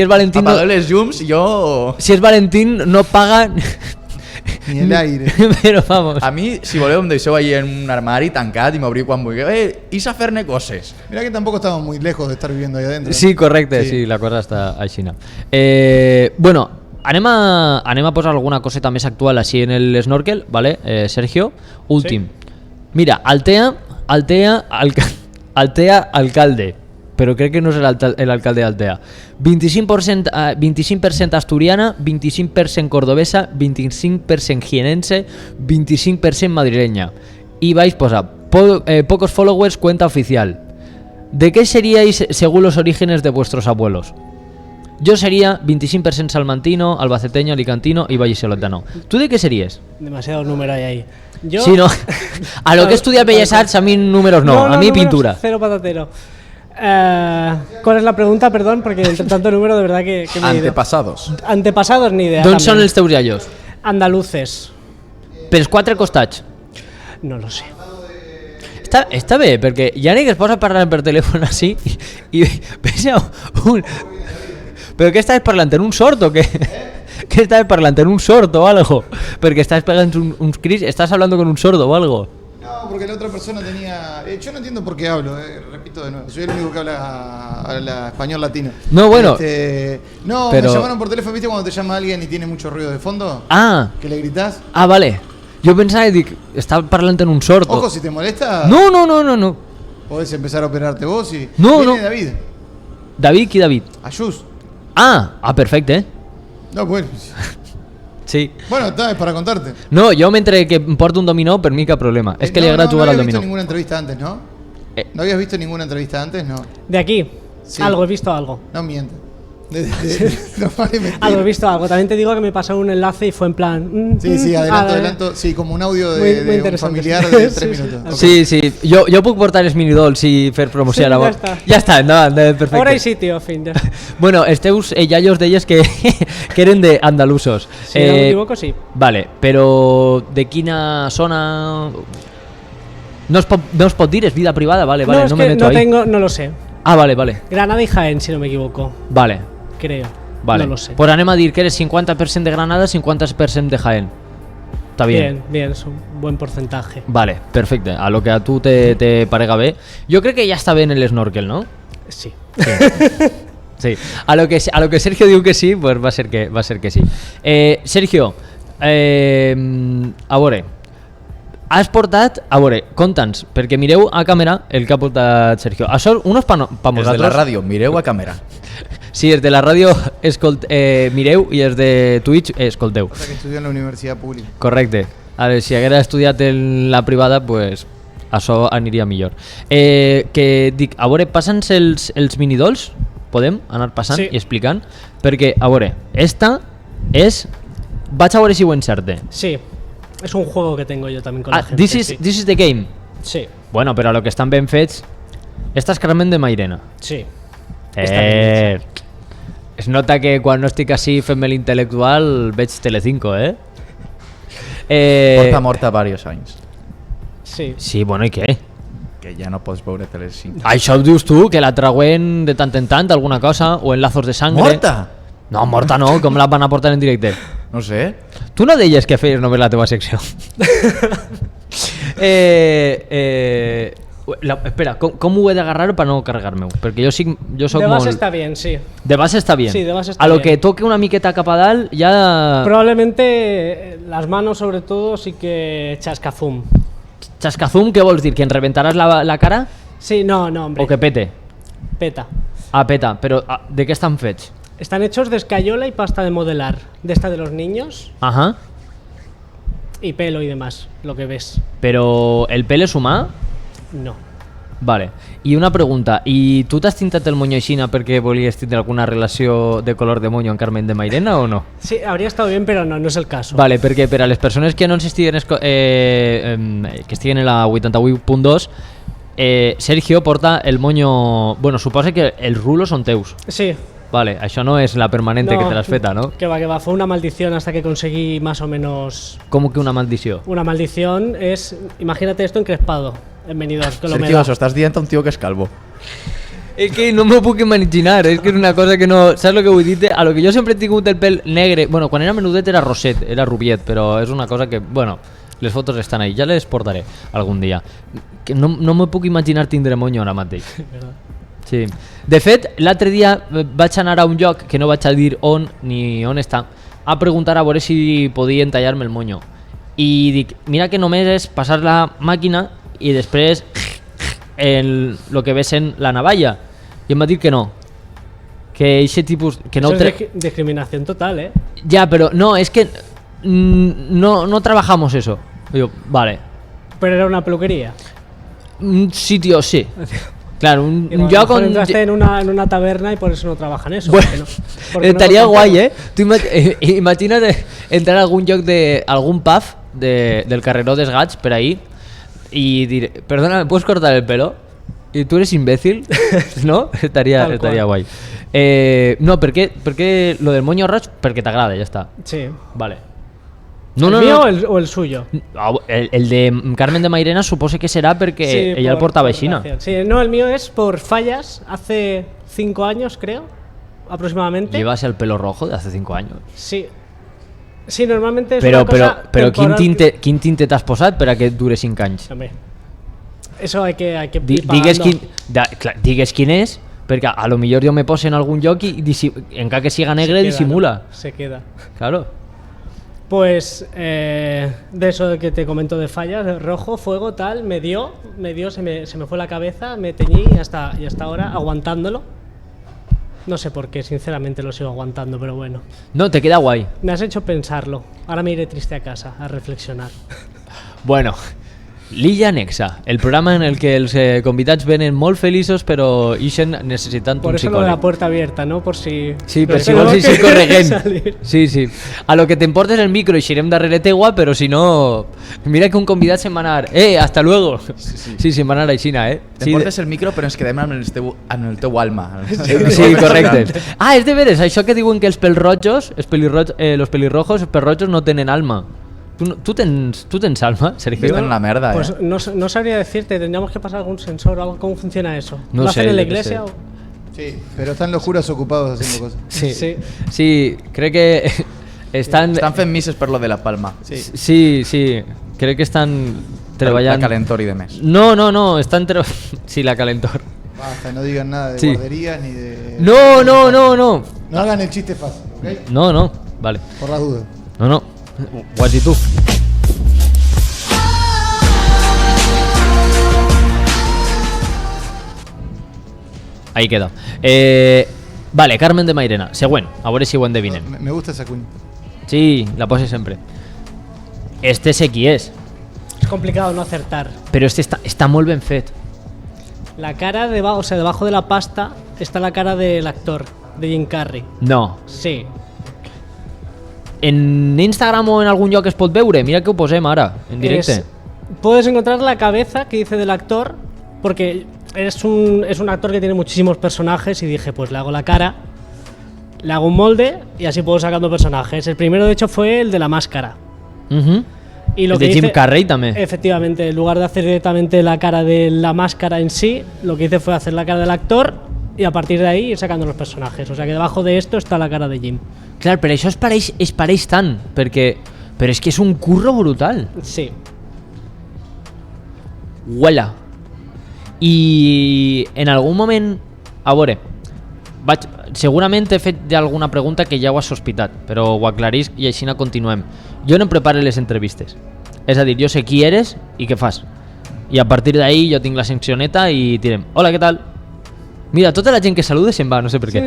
[SPEAKER 7] Valentín,
[SPEAKER 10] apagueu les llums i jo...
[SPEAKER 7] Si és Valentín, no paga
[SPEAKER 8] Ni el aire.
[SPEAKER 7] Però vamos.
[SPEAKER 10] A mi, si voleu, em deixeu ahí en un armari tancat i m'obriu quan vulgueu. Is a fer-ne coses.
[SPEAKER 8] Mirá que tampoco estamos muy lejos de estar viviendo ahí adentro.
[SPEAKER 7] Sí, correcte, sí, la cosa està així. Bueno, anem a posar alguna coseta més actual així en el snorkel, ¿vale? Sergio, últim. Mira, Altea, alcalde, però crec que no és l'alcalde d'Altea. 25% asturiana, 25% cordobesa, 25% jienense, 25% madrileña. Y vais posar pocos followers, cuenta oficial. ¿De qué seríais según los orígenes de vuestros abuelos? Yo sería 25% salmantino, albaceteño, alicantino y vallisoletano. ¿Tú de qué serías?
[SPEAKER 9] Demasiado número hay ahí. Yo...
[SPEAKER 7] Sí, no. A lo que estudia Bellas Arts, a mí números no, a mí
[SPEAKER 9] números,
[SPEAKER 7] pintura.
[SPEAKER 9] Cero patatero. ¿Cuál es la pregunta? Perdón, porque entre tanto número de verdad que me he ido.
[SPEAKER 10] Antepasados.
[SPEAKER 9] Antepasados ni idea.
[SPEAKER 7] ¿Dónde son els teus iaios?
[SPEAKER 9] Andaluces.
[SPEAKER 7] Per 4 costats.
[SPEAKER 9] No lo sé.
[SPEAKER 7] Està bé, perquè Yannick es posa a parlar per telèfon així i pensa un... Però què estaves parlant? En un sord o què? ¿Qué estaves parlant? En un sord o algo? Perquè estàs pegant uns crits, estàs hablando con un sordo o algo.
[SPEAKER 8] No, porque la otra persona tenía... yo no entiendo por qué hablo, repito de nuevo. Soy el único que habla español latino.
[SPEAKER 7] No, bueno.
[SPEAKER 8] No,
[SPEAKER 7] pero...
[SPEAKER 8] me llamaron por teléfono, ¿viste cuando te llama alguien y tiene mucho ruido de fondo?
[SPEAKER 7] Ah.
[SPEAKER 8] Que le gritás.
[SPEAKER 7] Ah, vale. Jo pensava i dic, estava parlant en un sord.
[SPEAKER 8] Ojo, si te molesta...
[SPEAKER 7] No.
[SPEAKER 8] Podés empezar a operarte vos y...
[SPEAKER 7] No,
[SPEAKER 8] Viene
[SPEAKER 7] no.
[SPEAKER 8] David.
[SPEAKER 7] David, qui David?
[SPEAKER 8] Ayús.
[SPEAKER 7] Ah, perfecte.
[SPEAKER 8] No, bueno.
[SPEAKER 7] Sí.
[SPEAKER 8] Bueno, es para contarte.
[SPEAKER 7] No, jo mentre que em porto un dominó, per mi cap problema. És que li agrada jugar al
[SPEAKER 8] No habías
[SPEAKER 7] dominó.
[SPEAKER 8] visto ninguna entrevista antes, ¿no? ¿No habías visto ninguna entrevista antes? No.
[SPEAKER 9] De aquí,
[SPEAKER 8] Sí.
[SPEAKER 9] algo, he visto algo.
[SPEAKER 8] No mientas. No vale mentir.
[SPEAKER 9] Algo, he visto algo. También te digo que me pasó un enlace y fue en plan...
[SPEAKER 8] Sí, adelanto. Sí, como un audio
[SPEAKER 9] muy
[SPEAKER 8] de un
[SPEAKER 9] interesante.
[SPEAKER 8] familiar de 3
[SPEAKER 9] Sí.
[SPEAKER 8] minutos.
[SPEAKER 7] Sí, jo puc portar els minidols i fer promoció
[SPEAKER 9] Sí,
[SPEAKER 7] a la
[SPEAKER 9] ja
[SPEAKER 7] voz.
[SPEAKER 9] està.
[SPEAKER 7] Ja està, endavant, perfecte.
[SPEAKER 9] Hora y sitio, fin. Ya.
[SPEAKER 7] Bueno, els teus iaios deies que, que eren de andalusos.
[SPEAKER 9] Si no me equivoco, sí.
[SPEAKER 7] Vale, però de quina zona... No es pot dir, és vida privada, vale,
[SPEAKER 9] No, es
[SPEAKER 7] no me
[SPEAKER 9] que
[SPEAKER 7] meto
[SPEAKER 9] no
[SPEAKER 7] ahí.
[SPEAKER 9] tengo, no lo sé.
[SPEAKER 7] Ah, vale.
[SPEAKER 9] Granada y Jaén, si no me equivoco.
[SPEAKER 7] Vale.
[SPEAKER 9] Creo.
[SPEAKER 7] Vale.
[SPEAKER 9] No lo sé.
[SPEAKER 7] Pues anem a dir que eres 50% de Granada, 50% de Jaén. Está bien.
[SPEAKER 9] Bien, es un buen porcentaje.
[SPEAKER 7] Vale, perfecte. A lo que a tu te parega bé. Jo crec que ja està bé en el snorkel, no?
[SPEAKER 9] Sí.
[SPEAKER 7] Sí. A lo que Sergio diu que sí, pues va a ser que sí. Sergio, a veure, has portat... A veure, conta'ns, perquè mireu a càmera el que ha portat Sergio. Això, unos pa
[SPEAKER 10] Els de la ràdio, mireu a càmera.
[SPEAKER 7] Sí, els de la ràdio mireu i els de Twitch escolteu.
[SPEAKER 8] Pasa que estudió en la universidad pública.
[SPEAKER 7] Correcte. Ara, si haguera estudiat en la privada, pues això aniria millor. Que dic, a veure, passa'ns els minidols? Podem anar passant
[SPEAKER 9] Sí.
[SPEAKER 7] i explicant? Perquè, a veure, esta és... Vaig a veure si ho encerte.
[SPEAKER 9] Sí. Es un juego que tengo yo también con la gente.
[SPEAKER 7] This is the game.
[SPEAKER 9] Sí.
[SPEAKER 7] Bueno, però a lo que estan ben fets... Esta és Carmen de Mairena.
[SPEAKER 9] Sí. Està ben hecha.
[SPEAKER 7] Es nota que quan no estic així fent-me l'intel·lectual veig Telecinco,
[SPEAKER 10] Porta morta varios anys.
[SPEAKER 9] Sí.
[SPEAKER 7] Sí, bueno, i què?
[SPEAKER 10] Que ja no pots veure Telecinco.
[SPEAKER 7] Això ho dius tu, que la trauen de tant en tant, alguna cosa, o en Lazos de Sangre.
[SPEAKER 10] Morta?
[SPEAKER 7] No, morta no, com la van a portar en directe?
[SPEAKER 10] No sé.
[SPEAKER 7] Tu no deies que feies només la teva secció. Espera, com ho he d'agarrar per no carregar-me? Perquè jo soc
[SPEAKER 9] De base
[SPEAKER 7] molt...
[SPEAKER 9] está bien, sí.
[SPEAKER 7] De base està bien.
[SPEAKER 9] Sí, de base está
[SPEAKER 7] a lo
[SPEAKER 9] bien.
[SPEAKER 7] que toque una miqueta cap a dalt, ja...
[SPEAKER 9] Probablemente las manos, sobre todo, sí que chascazum.
[SPEAKER 7] Chascazum, què vols dir? Que en reventaràs la cara?
[SPEAKER 9] Sí, no, hombre.
[SPEAKER 7] O que pete?
[SPEAKER 9] Peta.
[SPEAKER 7] Ah, peta. Però de què estan fets?
[SPEAKER 9] Están hechos de escayola y pasta de modelar. De esta de los niños.
[SPEAKER 7] Ajá.
[SPEAKER 9] Y pelo y demás, lo que ves.
[SPEAKER 7] Però el pèl és humà?
[SPEAKER 9] No.
[SPEAKER 7] Vale. I una pregunta. I tu t'has tintat el monyo aixina perquè volies tindre alguna relació de color de monyo amb Carmen de Mairena o no?
[SPEAKER 9] Sí, habría estado bien, pero no es el caso.
[SPEAKER 7] Vale, perquè per a les persones que no ens estiguen que estiguen en la 88.2, Sergio porta el monyo... Bueno, suposa que els rulos són teus.
[SPEAKER 9] Sí.
[SPEAKER 7] Vale, això no és la permanente que te l'has feta, no?
[SPEAKER 9] Que va, fue una maldición hasta que conseguí más o menos...
[SPEAKER 7] ¿Cómo que una maldició?
[SPEAKER 9] Una maldición es, imagínate esto encrespado, en Benidorm, que lo me
[SPEAKER 10] Sergio,
[SPEAKER 9] da.
[SPEAKER 10] això estàs dient a un tio que és calvo.
[SPEAKER 7] És que no m'ho puc imaginar, és que és una cosa que no... Saps el que vull dir? A lo que jo sempre he tingut el pèl negre... Bueno, quan era menudet era roset, era rubiet, però és una cosa que, bueno, les fotos estan ahí, ja les portaré algun dia. Que no me puc imaginar tindre monyo ara mateix. Sí. De fet, l'altre dia vaig anar a un lloc, que no vaig a dir on ni on està, a preguntar a veure si podien tallar-me el monyo. I dic, mira que només és passar la màquina i després lo que ves en la navalla. I em va dir que no. Que eixe tipus... Que no
[SPEAKER 9] Eso es discriminación total,
[SPEAKER 7] Ya, pero no, es que no trabajamos eso. Digo, vale.
[SPEAKER 9] Pero era una peluquería.
[SPEAKER 7] Un sitio, sí. Claro, un
[SPEAKER 9] Yo
[SPEAKER 7] con...
[SPEAKER 9] entraste en una taberna y por eso no trabajan eso.
[SPEAKER 7] Bueno,
[SPEAKER 9] porque
[SPEAKER 7] estaría
[SPEAKER 9] no lo
[SPEAKER 7] guay, Tú imagínate entrar a algún lloc algún pub del Carreró dels Gats per ahí y dir, perdona, ¿me puedes cortar el pelo? Y tú eres imbécil, ¿no? Estaría guay. No, ¿por qué lo del moño roig? Porque te agrada, ya está.
[SPEAKER 9] Sí.
[SPEAKER 7] Vale.
[SPEAKER 9] ¿El mío o el suyo?
[SPEAKER 7] El de Carmen de Mairena suposo que será porque
[SPEAKER 9] Sí,
[SPEAKER 7] ella el portava aixina.
[SPEAKER 9] Sí, no, el mío es por fallas hace 5 años, creo, aproximadamente.
[SPEAKER 7] ¿Llevas el pelo rojo de hace 5 años?
[SPEAKER 9] Sí. Sí, normalmente es
[SPEAKER 7] Però
[SPEAKER 9] una cosa
[SPEAKER 7] quin
[SPEAKER 9] temporal
[SPEAKER 7] tinte t'has posat per a que dure 5 anys?
[SPEAKER 9] També. Eso hay que ir
[SPEAKER 7] Digues
[SPEAKER 9] pagando.
[SPEAKER 7] digues quin és, perquè a lo millor jo me poso en algun lloc i encara que siga negre dissimula.
[SPEAKER 9] Se queda.
[SPEAKER 7] Claro.
[SPEAKER 9] Pues de eso de que te comento de fallas, rojo, fuego, tal, me dio, se me fue la cabeza, me teñí y hasta ahora aguantándolo. No sé por qué, sinceramente lo sigo aguantando, pero bueno.
[SPEAKER 7] No, te queda guai.
[SPEAKER 9] Me has hecho pensarlo. Ahora me iré triste a casa a reflexionar.
[SPEAKER 7] Bueno, L'Illa Anexa, el programa en el que els convidats venen molt feliços però ixen necessitant
[SPEAKER 9] Por
[SPEAKER 7] un
[SPEAKER 9] eso lo de
[SPEAKER 7] psicòleg.
[SPEAKER 9] la puerta abierta, ¿no? Por si...
[SPEAKER 7] Sí,
[SPEAKER 9] pero
[SPEAKER 7] per si vols eixir
[SPEAKER 9] que
[SPEAKER 7] corregent.
[SPEAKER 9] salir.
[SPEAKER 7] Sí, sí. A lo que t'emportes el micro eixirem darrere teua, però si no... Mira que un convidat se'n va anar. Hasta luego. Sí, se'n va anar aixina,
[SPEAKER 10] Te portes el micro però ens quedem amb el teu alma.
[SPEAKER 7] Sí, correcte. Ah, és de veres, això que diuen que els pelrojos, los pelirrojos, els pelrojos no tenen alma. ¿Tú tens alma, Sergio?
[SPEAKER 10] Viven en la merda,
[SPEAKER 9] Pues no sabría decirte, tendríamos que pasar algún sensor o algo. ¿Cómo funciona eso?
[SPEAKER 7] No
[SPEAKER 9] ¿Lo
[SPEAKER 7] sé,
[SPEAKER 9] hacen en la
[SPEAKER 7] yo qué
[SPEAKER 9] iglesia?
[SPEAKER 7] sé.
[SPEAKER 8] Sí, pero están los curas ocupados haciendo cosas.
[SPEAKER 7] Sí, crec que estan
[SPEAKER 10] fent misses per lo de la palma.
[SPEAKER 7] Sí, crec que estan treballant...
[SPEAKER 10] La calentor i de més.
[SPEAKER 7] No, estan sí, la calentor.
[SPEAKER 8] Basta, no digan nada de
[SPEAKER 7] Sí.
[SPEAKER 8] guarderías ni de...
[SPEAKER 7] No.
[SPEAKER 8] No hagan el chiste fácil, ¿ok?
[SPEAKER 7] No, vale.
[SPEAKER 8] Por las dudas.
[SPEAKER 7] No. Ho has dit tu. Ahí queda. Vale, Carmen de Mairena. Següent, a veure si ho endevinen.
[SPEAKER 8] Me gusta esa cuña.
[SPEAKER 7] Sí, la pose sempre. Este sé qui és,
[SPEAKER 9] Es complicado no acertar.
[SPEAKER 7] però este està molt ben fet.
[SPEAKER 9] La cara debajo, o sea, debajo de la pasta está la cara del actor, de Jim Carrey.
[SPEAKER 7] No.
[SPEAKER 9] Sí.
[SPEAKER 7] En Instagram o en algun lloc es pot veure? Mira que ho posem ara, en directe.
[SPEAKER 9] Puedes encontrar la cabeza que dice del actor, porque es un actor que tiene muchísimos personajes y dije, pues le hago la cara, le hago un molde y así puedo sacando personajes. El primero, de hecho, fue el de la máscara. Y lo
[SPEAKER 7] El
[SPEAKER 9] que
[SPEAKER 7] de Jim
[SPEAKER 9] hice-
[SPEAKER 7] Carrey també.
[SPEAKER 9] Efectivamente, en lugar de hacer directamente la cara de la máscara en sí, lo que hice fue hacer la cara del actor y a partir de ahí ir sacando los personajes. O sea que debajo de esto está la cara de Jim.
[SPEAKER 7] Clar, per això es pareix tant, perquè... Però és que és un curro brutal.
[SPEAKER 9] Sí.
[SPEAKER 7] Uala. I en algun moment... A veure, segurament he fet alguna pregunta que ja ho has sospitat, però ho aclarisc i així continuem. Jo no em preparo les entrevistes. És a dir, jo sé qui eres i què fas. I a partir d'ahí jo tinc la seccioneta i tirem. Hola, què tal? Mira, tota la gent que saluda se'n va, no sé per què.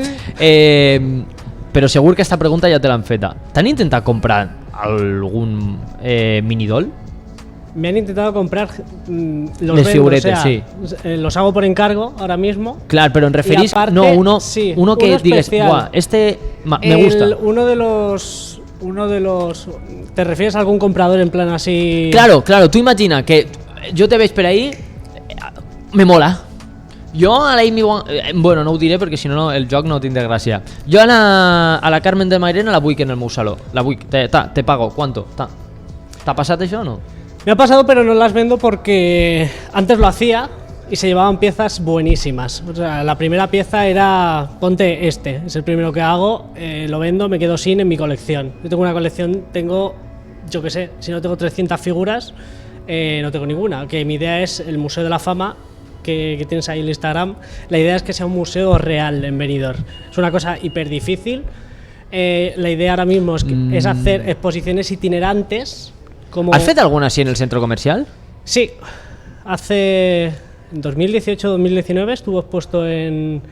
[SPEAKER 7] Però segur que aquesta pregunta ja te l'han feta. T'han intentat comprar algun minidol?
[SPEAKER 9] Me han intentado comprar
[SPEAKER 7] Les
[SPEAKER 9] los vendo,
[SPEAKER 7] figuretes,
[SPEAKER 9] o sea, los hago por encargo ahora mismo.
[SPEAKER 7] Clar, però en referís...
[SPEAKER 9] Y aparte,
[SPEAKER 7] no, uno
[SPEAKER 9] sí,
[SPEAKER 7] que
[SPEAKER 9] uno
[SPEAKER 7] digues,
[SPEAKER 9] especial.
[SPEAKER 7] "Buah, este me gusta".
[SPEAKER 9] Uno de los... ¿Te refieres a algún comprador en plan así?
[SPEAKER 7] Claro, tú imagina que jo te veig per ahí, me mola. Jo a la Amy bueno, no ho diré perquè si no el joc no tindrà gràcia. Jo a la Carmen de Mairena la vull en el meu saló. La vull, te pago, ¿cuánto? ¿T'ha passat això o no?
[SPEAKER 9] Me ha pasado, pero no las vendo porque antes lo hacía y se llevaban piezas buenísimas. O sea, la primera pieza era, ponte este, es el primero que hago, lo vendo, me quedo sin en mi colección. Yo tengo una colección, yo qué sé, si no tengo 300 figuras, no tengo ninguna. Que mi idea es el Museo de la Fama, que tienes ahí en el Instagram. La idea es que sea un museo real en Benidorm. Es una cosa hiper difícil. La idea ahora mismo es hacer exposiciones itinerantes.
[SPEAKER 7] Has fet alguna així en el centre comercial?
[SPEAKER 9] Sí, en 2018-2019 estuvo expuesto en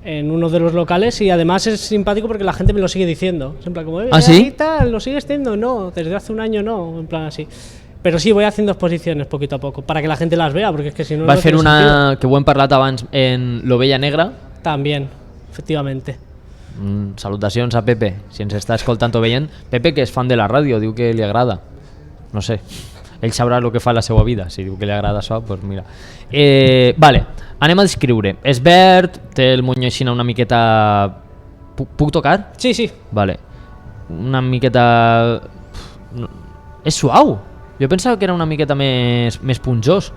[SPEAKER 9] uno de los locales y además es simpático porque la gente me lo sigue diciendo. En plan como,
[SPEAKER 7] ¿Ah, sí?
[SPEAKER 9] ahí tal, ¿lo sigues teniendo? No, desde hace un año no, en plan así. Pero sí, voy haciendo exposiciones poquito a poco para que la gente las vea, porque es que si no...
[SPEAKER 7] Vas
[SPEAKER 9] no
[SPEAKER 7] fer
[SPEAKER 9] tiene
[SPEAKER 7] una
[SPEAKER 9] sentido.
[SPEAKER 7] que ho hem parlat abans en l'Ovella Negra.
[SPEAKER 9] También, efectivamente.
[SPEAKER 7] Salutacions a Pepe, si ens està escoltant o veient. Pepe, que és fan de la ràdio, diu que li agrada. No sé, ell sabrà el que fa a la seva vida. Si diu que li agrada això, doncs mira. Vale, anem a descriure. És verd, té el monyo així una miqueta... Puc tocar?
[SPEAKER 9] Sí, sí.
[SPEAKER 7] Vale. Una miqueta... És suau. Jo pensava que era una miqueta més punjós.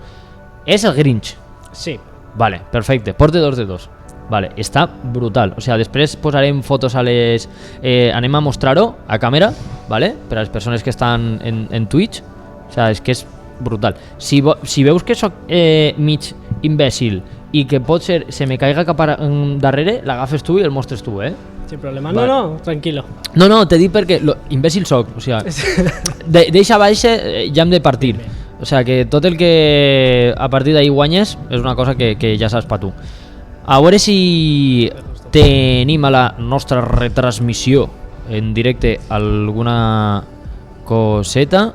[SPEAKER 7] És el Grinch.
[SPEAKER 9] Sí.
[SPEAKER 7] Vale, perfecte. Porte 2 de 2. Vale, està brutal. O sigui, després posarem fotos a les... anem a mostrar-ho a càmera, vale? Per a les persones que estan en Twitch. O sigui, és que és brutal. Si veus que sóc mig imbècil i que pot ser se me caiga cap darrere, l'agafes tu i el mostres tu,
[SPEAKER 9] Sin problema.
[SPEAKER 7] Vale.
[SPEAKER 9] No, tranquilo.
[SPEAKER 7] No, te dic perquè imbècil soc, o sigui, deixa baixa ja hem de partir. O sigui que tot el que a partir d'ahir guanyes és una cosa que ja saps per tu. A veure si tenim a la nostra retransmissió en directe alguna coseta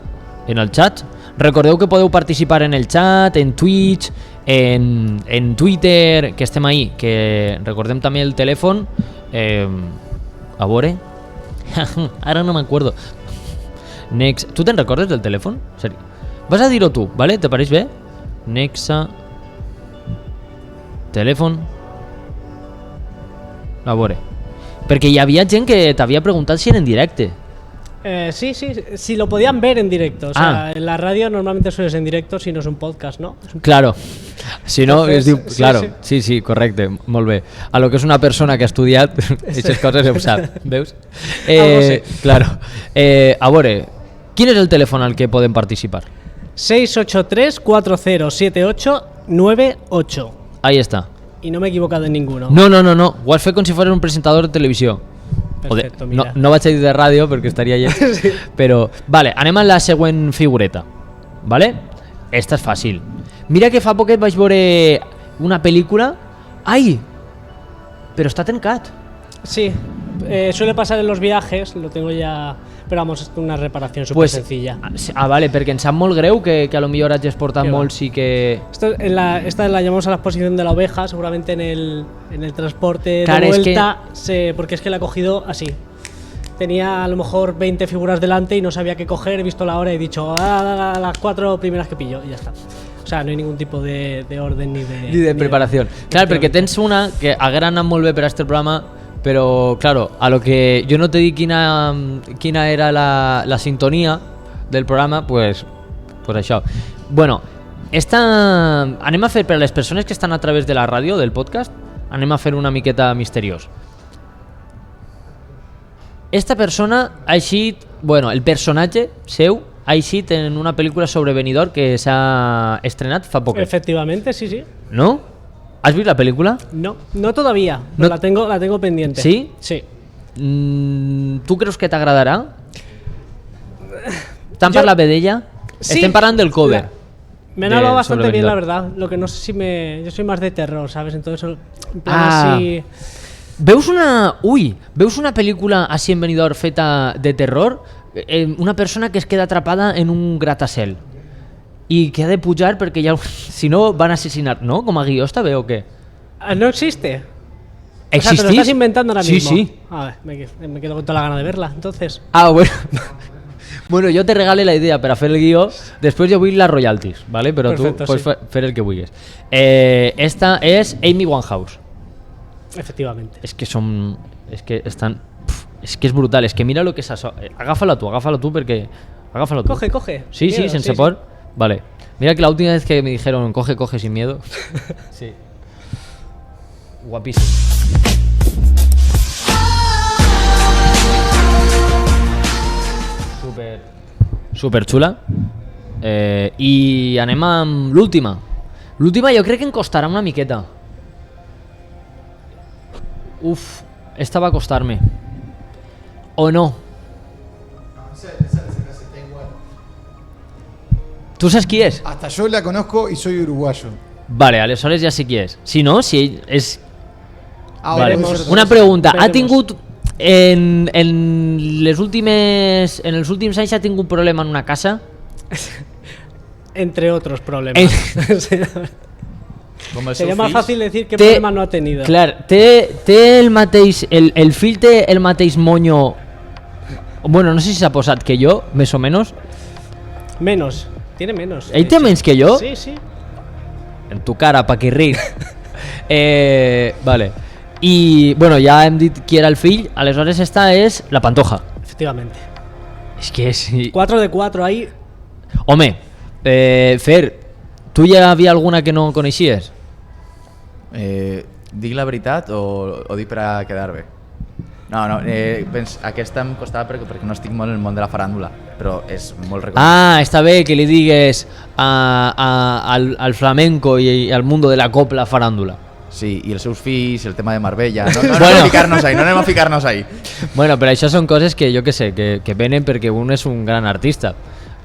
[SPEAKER 7] en el xat. Recordeu que podeu participar en el xat, en Twitch, en Twitter, que estem ahí, que recordem també el telèfon. A veure ara no m'acuerdo. Nexa, tu te'n recordes del telèfon? Seri. Vas a dir-ho tu, ¿vale? ¿Te pareix bé? Nexa telèfon. A veure, perquè hi havia gent que t'havia preguntat si era en directe.
[SPEAKER 9] Sí, si lo podían ver en directo. O sea, en la radio normalmente suele ser en directo si no es un podcast, ¿no?
[SPEAKER 7] Claro. Si no,
[SPEAKER 9] Entonces,
[SPEAKER 7] es diu...
[SPEAKER 9] sí,
[SPEAKER 7] Claro,
[SPEAKER 9] sí.
[SPEAKER 7] sí, correcte, molt bé. A lo que és una persona que ha estudiat, aquestes coses ho sap, veus?
[SPEAKER 9] Algo sí.
[SPEAKER 7] Claro. A veure, quin és el telèfon al que podem participar?
[SPEAKER 9] 683 407898.
[SPEAKER 7] Ahí està.
[SPEAKER 9] Y no me he equivocado en ninguno.
[SPEAKER 7] No, ho has fet com si fos un presentador de televisió.
[SPEAKER 9] Perfecto,
[SPEAKER 7] no,
[SPEAKER 9] mira.
[SPEAKER 7] no vaig a dir de ràdio perquè estaria lleig.
[SPEAKER 9] Sí.
[SPEAKER 7] Però, vale, anem a la següent figureta. Vale? Esta és fàcil. Mira que fa poquet vaig veure una pel·lícula. Ai! Però està tancat.
[SPEAKER 9] Sí, suele pasar en los viajes, lo tengo ya... Pero vamos, es una reparación súper sencilla.
[SPEAKER 7] Vale, perquè em sap molt greu que a lo millor hagis portat molts i que...
[SPEAKER 9] Esta la llamamos a la exposición de la oveja, seguramente en el transporte
[SPEAKER 7] Claro,
[SPEAKER 9] de vuelta, porque es que la he cogido así. Tenía a lo mejor 20 figuras delante y no sabía qué coger, he visto la hora y he dicho las 4 primeras que pillo y ya está. O sea, no hay ningún tipo de orden ni de
[SPEAKER 7] preparació. Clar, perquè tens una que haguera anat molt bé per a este programa, però, claro, a lo que jo no te dic quina era la sintonia del programa, pues això. Bueno, anem a fer, per a les persones que estan a través de la ràdio, del podcast, anem a fer una miqueta misteriós. Esta persona ha eixit, bueno, el personatge seu ha eixit en una pel·lícula sobre Benidorm que s'ha estrenat fa poc.
[SPEAKER 9] Efectivamente, sí.
[SPEAKER 7] ¿No? ¿Has visto la película?
[SPEAKER 9] No todavía, pero la tengo pendiente.
[SPEAKER 7] ¿Sí?
[SPEAKER 9] Sí.
[SPEAKER 7] ¿Tú crees que te agradará? ¿T'han parlat bé d'ella?
[SPEAKER 9] Sí.
[SPEAKER 7] Estem parlant del cover.
[SPEAKER 9] Me han hablado bastante
[SPEAKER 7] sobre
[SPEAKER 9] bien, la
[SPEAKER 7] Benidorm.
[SPEAKER 9] verdad. Lo que no sé si yo soy más de terror, ¿sabes? Entonces, en plan así...
[SPEAKER 7] Veus una pel·lícula així en Benidorm feta de terror? Una persona que es queda atrapada en un gratacel i que ha de pujar perquè ja, si no van assassinar, ¿no? Com a guió està bé o què?
[SPEAKER 9] ¿No existe?
[SPEAKER 7] ¿Existís?
[SPEAKER 9] O sea, te lo estás inventando ahora mismo.
[SPEAKER 7] Sí.
[SPEAKER 9] A ver, me quedo con toda la gana de verla, entonces.
[SPEAKER 7] Bueno. Bueno, jo te regale la idea per a fer el guió, després jo vull les royalties, ¿vale? Però
[SPEAKER 9] Perfecto,
[SPEAKER 7] tu pots
[SPEAKER 9] sí.
[SPEAKER 7] fer el que vulguis. Esta és Amy Winehouse.
[SPEAKER 9] Efectivamente.
[SPEAKER 7] És que són... És que estan... És que és brutal, és que mira lo que s'ha... Agafa-la tu perquè... Agafa-la tu.
[SPEAKER 9] Coge.
[SPEAKER 7] Sí,
[SPEAKER 9] Miedo,
[SPEAKER 7] sense
[SPEAKER 9] sí.
[SPEAKER 7] por. Vale. Mira que la última vez que me dijeron coge sin miedo. Sí. Guapísimo. Super xula. I anem amb l'última. L'última jo crec que em costarà una miqueta. Uf, esta va a costarme. ¿O no? ¿Tú sabes quién es?
[SPEAKER 8] Hasta yo la conozco y soy uruguayo.
[SPEAKER 7] Vale, aleshores ja sé qui és. Si no, si ell és... Vale.
[SPEAKER 8] Veremos.
[SPEAKER 7] Una pregunta. Ha
[SPEAKER 9] Veremos.
[SPEAKER 7] tingut... En els últims anys ha tingut problema en una casa?
[SPEAKER 9] Entre otros problemas.
[SPEAKER 10] Com els
[SPEAKER 9] Sería
[SPEAKER 10] seus
[SPEAKER 9] más
[SPEAKER 10] fills.
[SPEAKER 9] fácil decir qué problema no ha tenido.
[SPEAKER 7] Clar, té el mateix... El fill té el mateix moño... Bueno, no sé si s'ha posat que jo, més o menys.
[SPEAKER 9] Menos. Tiene menos.
[SPEAKER 7] Ell té menys que jo?
[SPEAKER 9] Sí.
[SPEAKER 7] En tu cara, Paquirri. Vale. I, bueno, ja hem dit qui era el fill, aleshores esta és la Pantoja.
[SPEAKER 9] Efectivamente.
[SPEAKER 7] És que és...
[SPEAKER 9] 4 de 4 ahí.
[SPEAKER 7] Home, Fer, tu ja havia alguna que no coneixies?
[SPEAKER 10] Dic la veritat o dic per a quedar bé? No, aquesta em costava perquè no estic molt en el món de la faràndula, però és molt reconegut.
[SPEAKER 7] Ah, està bé que li digues al flamenco i al mundo de la copla faràndula.
[SPEAKER 10] Sí, i els seus fills, el tema de Marbella. No anem a ficar-nos ahí.
[SPEAKER 7] Bueno, però això són coses que jo que sé, que venen perquè un és un gran artista.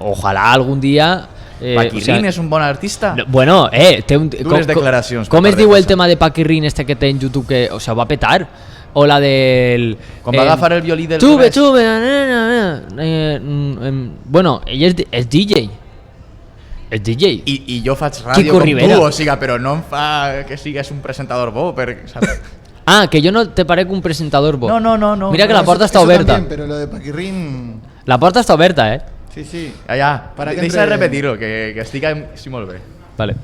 [SPEAKER 7] Ojalà algun dia...
[SPEAKER 10] Paquirrin és un bon artista?
[SPEAKER 7] Bueno, té un...
[SPEAKER 10] Dures declaracions.
[SPEAKER 7] Com es diu el tema de Paquirrin este que té en YouTube que, o sea, va petar? O la del...
[SPEAKER 10] Quan va agafar el violí del
[SPEAKER 7] Chube,
[SPEAKER 10] revés.
[SPEAKER 7] Bueno, ell és DJ. És DJ.
[SPEAKER 10] I jo faig ràdio
[SPEAKER 7] Quico
[SPEAKER 10] com
[SPEAKER 7] Rivera.
[SPEAKER 10] tu, o sigui, però no em fa que sigues un presentador bo, saps?
[SPEAKER 7] Ah, que jo no te parec un presentador bo.
[SPEAKER 10] No.
[SPEAKER 7] Mira que la porta està
[SPEAKER 8] Eso
[SPEAKER 7] oberta.
[SPEAKER 8] también, pero lo de Paquirrin...
[SPEAKER 7] La porta està oberta,
[SPEAKER 8] Sí, sí.
[SPEAKER 10] Ja,
[SPEAKER 8] Para que
[SPEAKER 10] deixa de
[SPEAKER 8] entre-
[SPEAKER 10] repetir-ho, que estic sí, molt bé.
[SPEAKER 7] Vale.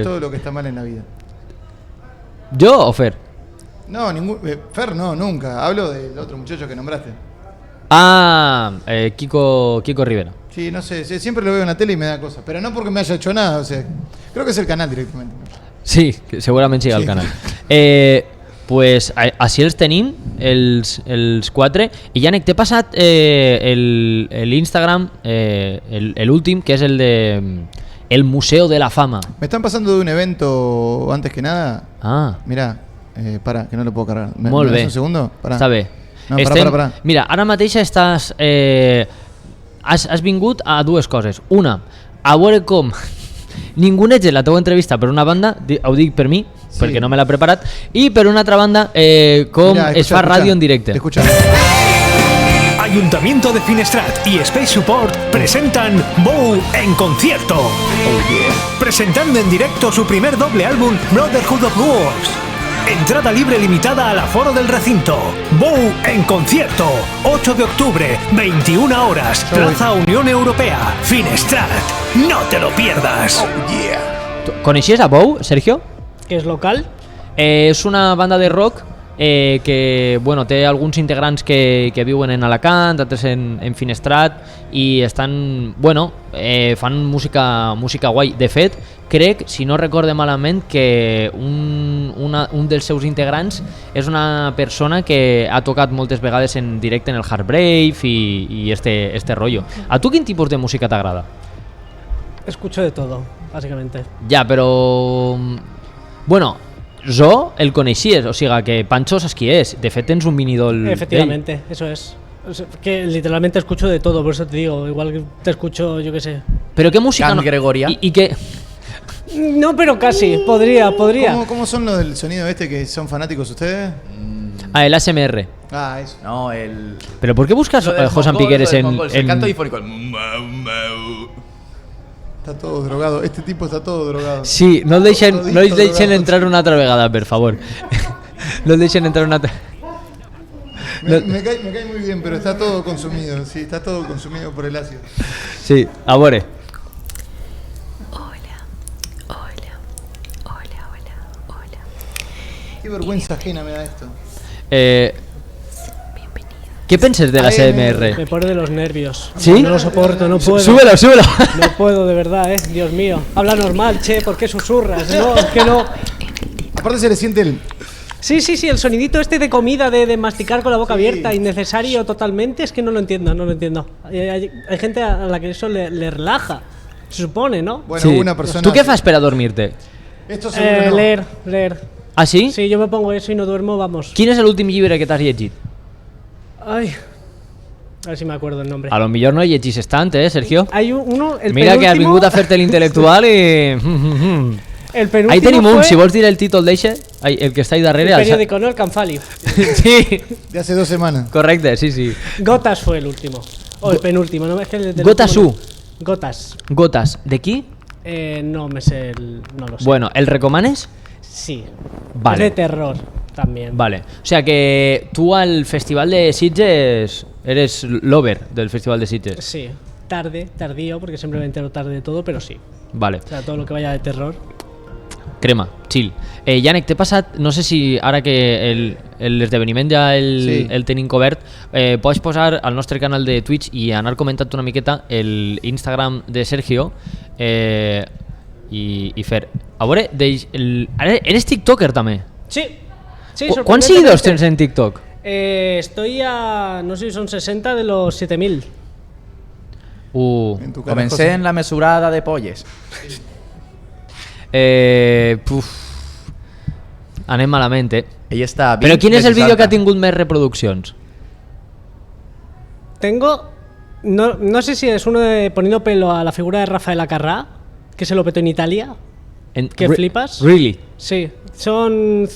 [SPEAKER 8] Todo lo que está mal en la vida.
[SPEAKER 7] ¿Yo o Fer?
[SPEAKER 8] No, Fer no, nunca. Hablo del otro muchacho que nombraste.
[SPEAKER 7] Ah, Kiko Rivera.
[SPEAKER 8] Sí, no sé, siempre lo veo en la tele y me da cosas. Pero no porque me haya hecho nada, o sea, creo que es el canal directamente.
[SPEAKER 7] Sí, que segurament siga al
[SPEAKER 8] Sí.
[SPEAKER 7] canal. Pues així els tenim, els quatre. I Yannick, t'he passat l'Instagram, l'últim, que és el de el Museo de la Fama.
[SPEAKER 8] Me están pasando de un evento antes que nada.
[SPEAKER 7] Ah.
[SPEAKER 8] Mirá, para, que no lo puedo cargar.
[SPEAKER 7] Molt
[SPEAKER 8] ¿Me
[SPEAKER 7] bé.
[SPEAKER 8] das un segundo? Pará.
[SPEAKER 7] Està bé.
[SPEAKER 8] No, pará.
[SPEAKER 7] Mira, ara mateix estàs... has vingut a dues coses. Una, a veure com ningú n'ets la teua entrevista per una banda, ho dic per mi,
[SPEAKER 8] Sí.
[SPEAKER 7] perquè no me l'ha preparat, i per una altra banda, com
[SPEAKER 8] Mirá,
[SPEAKER 7] es fa ràdio en directe.
[SPEAKER 8] Escucha.
[SPEAKER 11] Ayuntamiento de Finestrat y Space Support presentan Bow en concierto. Presentando en directo su primer doble álbum Brotherhood of Wolves. Entrada libre limitada al aforo del recinto. Bow en concierto. 8 de octubre, 21 horas. Plaza Unión Europea. Finestrat. No te lo pierdas.
[SPEAKER 7] Coneixies a Bow, Sergio?
[SPEAKER 9] Que és local.
[SPEAKER 7] És una banda de rock que bueno, té alguns integrants que viuen en Alacant, altres en Finestrat i estan, bueno, fan música guai. De fet, crec, si no recorde malament, que un dels seus integrants és una persona que ha tocat moltes vegades en directe en el Heartbrave i este rollo. A tu quin tipus de música t'agrada?
[SPEAKER 9] Escucho de todo, básicamente.
[SPEAKER 7] Ja, però... Bueno, jo el coneixies, o sigui que Pancho saps qui és. De fet tens un minidol.
[SPEAKER 9] Efectivamente, eso es. O sea, que literalmente escucho de todo, por eso te digo, igual que te escucho, yo qué sé.
[SPEAKER 7] Pero qué música.
[SPEAKER 10] Can Gregoria.
[SPEAKER 7] ¿Y qué?
[SPEAKER 9] No, pero casi, podría.
[SPEAKER 8] ¿Cómo son los del sonido este que son fanáticos ustedes?
[SPEAKER 7] Ah, el ASMR.
[SPEAKER 8] Ah, eso.
[SPEAKER 10] No, el...
[SPEAKER 7] ¿Pero por qué buscas José Piqueres en...?
[SPEAKER 10] El canto difónico.
[SPEAKER 8] Está todo drogado. Este tipo está todo drogado.
[SPEAKER 7] Sí, no el deixen
[SPEAKER 8] drogado.
[SPEAKER 7] entrar una altra vegada, per favor. No el deixen entrar una altra...
[SPEAKER 8] Me cae muy bien, pero está todo consumido. Sí, está todo consumido por el ácido.
[SPEAKER 7] Sí, a veure.
[SPEAKER 8] Qué vergüenza ajena me da esto.
[SPEAKER 7] ¿Qué penses de la ASMR?
[SPEAKER 9] Me pone de los nervios.
[SPEAKER 7] ¿Sí?
[SPEAKER 9] No lo soporto, no puedo.
[SPEAKER 7] Súbelo.
[SPEAKER 9] No puedo, de verdad, Dios mío. Habla normal, che, ¿por qué susurras? No, es que no.
[SPEAKER 8] Aparte se le siente el...
[SPEAKER 9] Sí, el sonidito este de comida, de masticar con la boca abierta, innecesario totalmente, es que no lo entiendo. Hay gente a la que eso le relaja, se supone, ¿no?
[SPEAKER 8] Bueno,
[SPEAKER 7] Sí.
[SPEAKER 8] una persona...
[SPEAKER 7] ¿Tú qué fas per a dormir-te?
[SPEAKER 8] Esto seguro no.
[SPEAKER 9] Leer.
[SPEAKER 7] Ah, sí?
[SPEAKER 9] Sí, yo me pongo eso y no duermo, vamos.
[SPEAKER 7] Quin és l'últim llibre que t'has llegit?
[SPEAKER 9] Ay, a ver si me acuerdo el nombre.
[SPEAKER 7] A lo millor no llegis tant, Sergio?
[SPEAKER 9] Hay uno, el
[SPEAKER 7] Mira que has
[SPEAKER 9] penúltimo-
[SPEAKER 7] vingut a fer-te l'intel·lectual i...
[SPEAKER 9] El penúltimo
[SPEAKER 7] Ahí tenim un,
[SPEAKER 9] fue
[SPEAKER 7] si vols dir el títol d'eixe, el que està ahí darrere...
[SPEAKER 9] el periódico, ¿no? El Canfali.
[SPEAKER 7] Sí,
[SPEAKER 8] De hace 2 semanas.
[SPEAKER 7] correcte, sí.
[SPEAKER 9] Gotas fue el último. O el penúltimo, ¿no? Es que el del
[SPEAKER 7] Gotas
[SPEAKER 9] último
[SPEAKER 7] U.
[SPEAKER 9] no. Gotas.
[SPEAKER 7] Gotas, de qui?
[SPEAKER 9] No me sé no lo sé.
[SPEAKER 7] Bueno, el recomanes?
[SPEAKER 9] Sí.
[SPEAKER 7] Vale.
[SPEAKER 9] Es de terror también.
[SPEAKER 7] Vale. O sea que tú al Festival de Sitges eres lover del Festival de Sitges.
[SPEAKER 9] Sí. Tardío, porque siempre me entero tarde de todo, pero sí.
[SPEAKER 7] Vale.
[SPEAKER 9] O sea, todo lo que vaya de terror.
[SPEAKER 7] Crema, chill. Yannick, t'he passat, no sé si ara que l'esdeveniment ja
[SPEAKER 8] Sí.
[SPEAKER 7] el tenim cobert, pots posar al nostre canal de Twitch i anar comentant una miqueta el Instagram de Sergio i fer. A veure, eres tiktoker també?
[SPEAKER 9] Sí.
[SPEAKER 7] Quants seguidors tens en TikTok?
[SPEAKER 9] Estoy a, no sé si son 60 de los 7.000.
[SPEAKER 10] Comencé en la mesurada de polles.
[SPEAKER 7] Anem malament,
[SPEAKER 10] Ella està
[SPEAKER 7] Però quin és el
[SPEAKER 10] 20
[SPEAKER 7] vídeo que ha tingut més reproduccions?
[SPEAKER 9] Tengo, no sé si es uno de poniendo pelo a la figura de Rafael Acarrá, que se lo petó en Italia. ¿Qué flipas?
[SPEAKER 7] Really?
[SPEAKER 9] Sí, son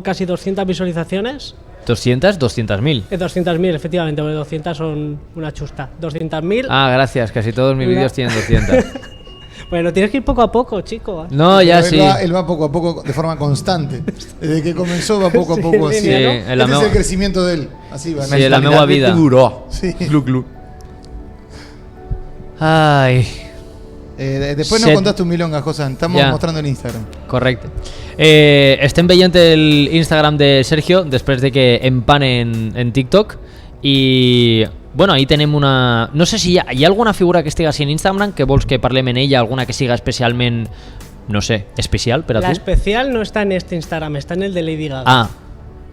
[SPEAKER 9] casi 200 visualizaciones.
[SPEAKER 7] 200, 200.000.
[SPEAKER 9] 200.000, efectivamente, porque 200 son una chusta. 200.000.
[SPEAKER 7] Ah, gracias, casi todos mis vídeos tienen 200.
[SPEAKER 9] Bueno, tienes que ir poco a poco, chico.
[SPEAKER 7] No, ya
[SPEAKER 8] Pero
[SPEAKER 7] sí.
[SPEAKER 8] Él va poco a poco, de forma constante. Desde que comenzó va poco a poco así.
[SPEAKER 7] Sí,
[SPEAKER 8] ¿no?
[SPEAKER 7] en
[SPEAKER 8] Este
[SPEAKER 7] la
[SPEAKER 8] es
[SPEAKER 7] meva-
[SPEAKER 8] el crecimiento de él. Así va.
[SPEAKER 7] Sí, en la meva vida.
[SPEAKER 8] Sí.
[SPEAKER 7] Ai.
[SPEAKER 8] Después nos contaste un milonga, José. Estamos
[SPEAKER 7] Ja.
[SPEAKER 8] mostrando en Instagram.
[SPEAKER 7] Correcte. Estem veient el Instagram de Sergio després de que empanen en TikTok i bueno, ahí tenem una... No sé si hi ha alguna figura que estigui en Instagram que vols que parlem en ella, alguna que siga especialment, no sé, especial per a
[SPEAKER 9] La
[SPEAKER 7] tu?
[SPEAKER 9] especial no está en este Instagram, está en el de Lady Gaga.
[SPEAKER 7] Ah,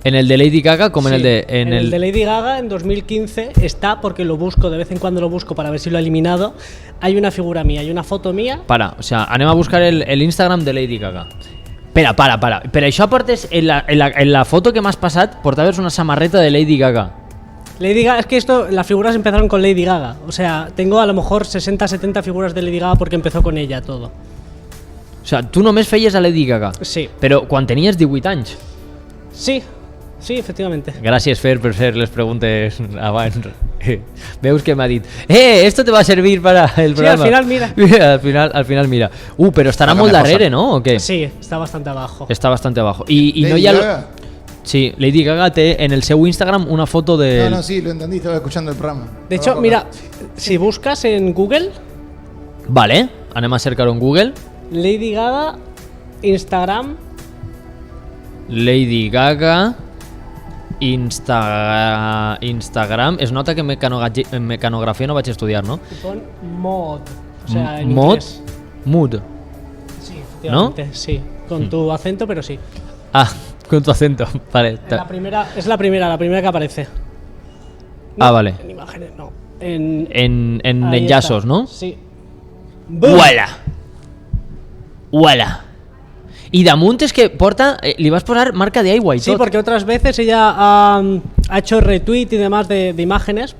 [SPEAKER 7] en el de Lady Gaga como en el
[SPEAKER 9] Sí,
[SPEAKER 7] de...
[SPEAKER 9] en el de Lady Gaga en 2015 está, porque lo busco, de vez en cuando lo busco para ver si lo ha eliminado. Hay una figura mía, hay una foto mía.
[SPEAKER 7] Para, o sea, anem a buscar el Instagram de Lady Gaga. Espera, para. Per això portes en la foto que m'has passat, portaves una samarreta de Lady Gaga.
[SPEAKER 9] Lady Gaga, es que las figuras empezaron con Lady Gaga. O sea, tengo a lo mejor 60, 70 figuras de Lady Gaga porque empezó con ella todo.
[SPEAKER 7] O sea, tu només feies a Lady Gaga.
[SPEAKER 9] Sí.
[SPEAKER 7] Però quan tenies 18 anys.
[SPEAKER 9] Sí, efectivamente.
[SPEAKER 7] Gràcies, Fer, per fer les preguntes abans. Veus que m'ha dit esto te va a servir para el programa.
[SPEAKER 9] Sí, al final mira.
[SPEAKER 7] al final mira. Però estarà molt darrere, ¿no? ¿O qué?
[SPEAKER 9] Sí, está bastante abajo.
[SPEAKER 7] Está bastante abajo. Y no
[SPEAKER 8] Lady
[SPEAKER 7] hi ha...
[SPEAKER 8] Gaga.
[SPEAKER 7] Sí, Lady Gaga té en el seu Instagram una foto de...
[SPEAKER 8] No, sí, lo entendí, estaba escuchando el programa.
[SPEAKER 9] De hecho, mira, si buscas en Google,
[SPEAKER 7] Vale, anem a cercar-ho en Google.
[SPEAKER 9] Lady Gaga, Instagram,
[SPEAKER 7] Lady Gaga Instagram. Es nota que mecanografia no vaig estudiar, no?
[SPEAKER 9] y pon mod. O sea, en
[SPEAKER 7] Mod.
[SPEAKER 9] inglés.
[SPEAKER 7] Mood.
[SPEAKER 9] Sí, efectivamente, sí. Con tu acento, pero sí.
[SPEAKER 7] Ah, con tu acento. Vale.
[SPEAKER 9] Es la primera que aparece.
[SPEAKER 7] Ah, vale.
[SPEAKER 9] En imágenes, no. En
[SPEAKER 7] En
[SPEAKER 9] ahí
[SPEAKER 7] enllaços,
[SPEAKER 9] está.
[SPEAKER 7] no?
[SPEAKER 9] Sí.
[SPEAKER 7] Uala. I damunt és que porta... li vas posar marca d'aigua i
[SPEAKER 9] Sí,
[SPEAKER 7] tot.
[SPEAKER 9] porque otras veces ella ha hecho retweet y demás de imágenes.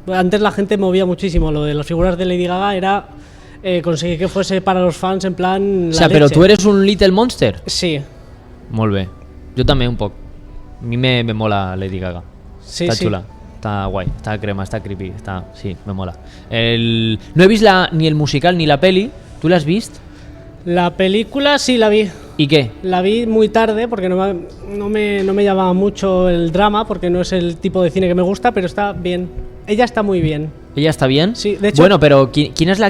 [SPEAKER 9] Antes la gente movía muchísimo. Lo de las figuras de Lady Gaga era conseguir que fuese para los fans en plan.
[SPEAKER 7] O sea, però tu eres un Little Monster?
[SPEAKER 9] Sí.
[SPEAKER 7] Molt bé. Jo també un poc. A mi me mola Lady Gaga.
[SPEAKER 9] Sí,
[SPEAKER 7] Està
[SPEAKER 9] sí.
[SPEAKER 7] xula. Està guai, està crema, està creepy, sí, me mola. No he vist ni el musical ni la peli. ¿Tú la has visto?
[SPEAKER 9] La película sí la vi.
[SPEAKER 7] ¿Y qué?
[SPEAKER 9] La vi muy tarde porque no me llamaba mucho el drama, porque no es el tipo de cine que me gusta, pero está bien. Ella está muy bien.
[SPEAKER 7] ¿Ella está bien?
[SPEAKER 9] Sí, de hecho...
[SPEAKER 7] Bueno, però quina és la...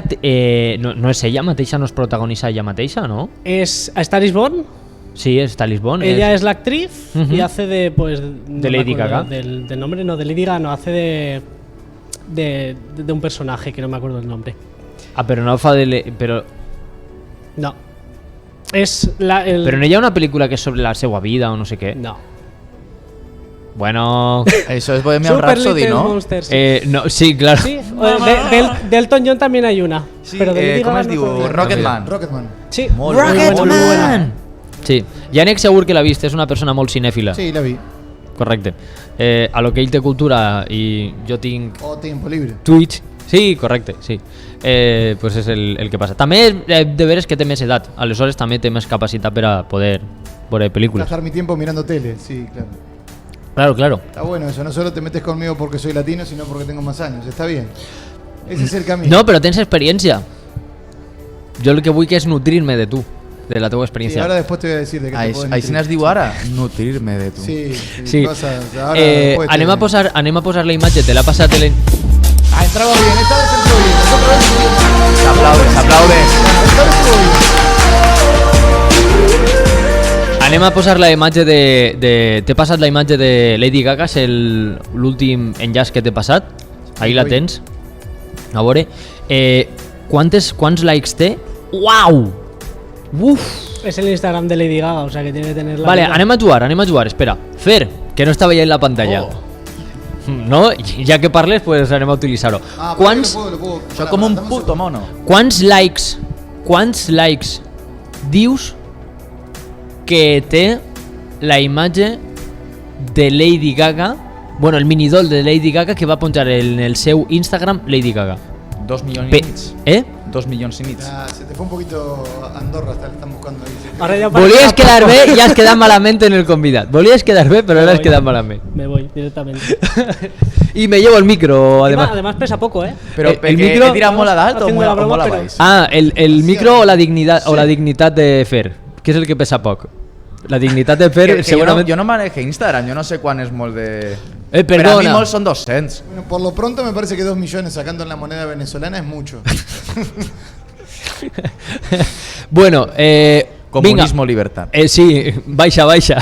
[SPEAKER 7] no és ella mateixa, no es protagonitza ella mateixa, no?
[SPEAKER 9] Es a Star is Born.
[SPEAKER 7] Sí, está Lisbon.
[SPEAKER 9] Ella es la actriz y hace de, pues...
[SPEAKER 7] De Lady Gaga.
[SPEAKER 9] Del nombre, no, de Lady Gaga, no, hace de un personaje que no me acuerdo del nombre.
[SPEAKER 7] Ah, però no fa de... Però...
[SPEAKER 9] No. Es la...
[SPEAKER 7] Però no hi ha una pel·lícula que és sobre la seva vida o no sé què?
[SPEAKER 9] No.
[SPEAKER 7] Bueno...
[SPEAKER 10] Eso es Bohemian
[SPEAKER 9] Super
[SPEAKER 10] Rhapsody,
[SPEAKER 9] Little
[SPEAKER 10] ¿no?
[SPEAKER 9] Monsters, sí.
[SPEAKER 7] No, sí, claro.
[SPEAKER 9] Sí, de Elton John también hay una.
[SPEAKER 10] Sí,
[SPEAKER 9] pero de Lady
[SPEAKER 10] ¿cómo
[SPEAKER 9] Gaga
[SPEAKER 10] es,
[SPEAKER 9] no
[SPEAKER 10] digo?
[SPEAKER 9] recuerdo.
[SPEAKER 10] Rocketman.
[SPEAKER 8] Rocketman.
[SPEAKER 9] Sí,
[SPEAKER 10] Molt bé.
[SPEAKER 9] muy buena.
[SPEAKER 7] Sí, Yannick segur que l'ha vist, és una persona molt cinèfila.
[SPEAKER 8] Sí, la vi.
[SPEAKER 7] Correcte. A lo que ell té cultura i jo tinc
[SPEAKER 8] O tiempo libre.
[SPEAKER 7] Twitch. Sí, correcte, sí. Pues és el que passa. També de veres que té més edat, aleshores també té més capacitat per a poder veure pel·lícules.
[SPEAKER 8] Gastar mi tiempo mirando tele, sí, claro.
[SPEAKER 7] Claro.
[SPEAKER 8] Está bueno eso, no solo te metes conmigo porque soy latino, sino porque tengo más años, está bien. Ese es el camino.
[SPEAKER 7] No, però tens experiència. Jo el que vull que és nutrir-me de tu, de la teva
[SPEAKER 8] Sí,
[SPEAKER 7] experiència.
[SPEAKER 8] ahora después te voy a decir de qué te pueden
[SPEAKER 10] Així n'es diu ara? Nutrir-me de tu.
[SPEAKER 8] Sí,
[SPEAKER 7] Sí.
[SPEAKER 8] cosas, ahora después te-
[SPEAKER 7] Anem a posar la imatge, te l'ha passat el...
[SPEAKER 8] Ah, entramos bien, esta vez entró bien, las otras veces entró bien.
[SPEAKER 10] Se aplaude.
[SPEAKER 8] Esta vez estuvo bien.
[SPEAKER 7] Anem a posar la imatge de... T'he passat la imatge de Lady Gaga, és l'últim enllaç que t'he passat. Ahí la tens. A veure. Quants likes té? Uau! Uf!
[SPEAKER 9] Es el Instagram de Lady Gaga, o sea que tiene que tener la...
[SPEAKER 7] Vale, anem a jugar, espera. Fer, que no està veient la pantalla. No? Ja que parles, pues anem a utilitzar-ho. Quants...
[SPEAKER 10] Soc com un puto mono.
[SPEAKER 7] Quants likes dius que té la imatge de Lady Gaga, bueno, el minidol de Lady Gaga que va punxar en el seu Instagram Lady Gaga?
[SPEAKER 10] 2 milions i mig. 2 milions i mig.
[SPEAKER 8] Se te fue un poquito Andorra, están buscando ahí.
[SPEAKER 7] Volies quedar bé i has quedat malament en el convidat. Volies quedar bé, però ara has quedat malament.
[SPEAKER 9] Me voy directamente.
[SPEAKER 7] Y me llevo el micro, además.
[SPEAKER 9] Además pesa poco, ¿eh?
[SPEAKER 10] Pero el micro tira molt d'alt o molt baix?
[SPEAKER 7] Ah, el micro o la dignitat de Fer, que és el que pesa poc. La dignitat de Fer, segurament...
[SPEAKER 10] Jo no manejo Instagram, yo no sé cuán es molt de...
[SPEAKER 7] perdona.
[SPEAKER 10] Pero a mí molt son 200.
[SPEAKER 8] Bueno, por lo pronto me parece que 2 millones sacando en la moneda venezolana es mucho.
[SPEAKER 7] Bueno,
[SPEAKER 10] comunismo, libertad.
[SPEAKER 7] Sí, baixa. Baixa.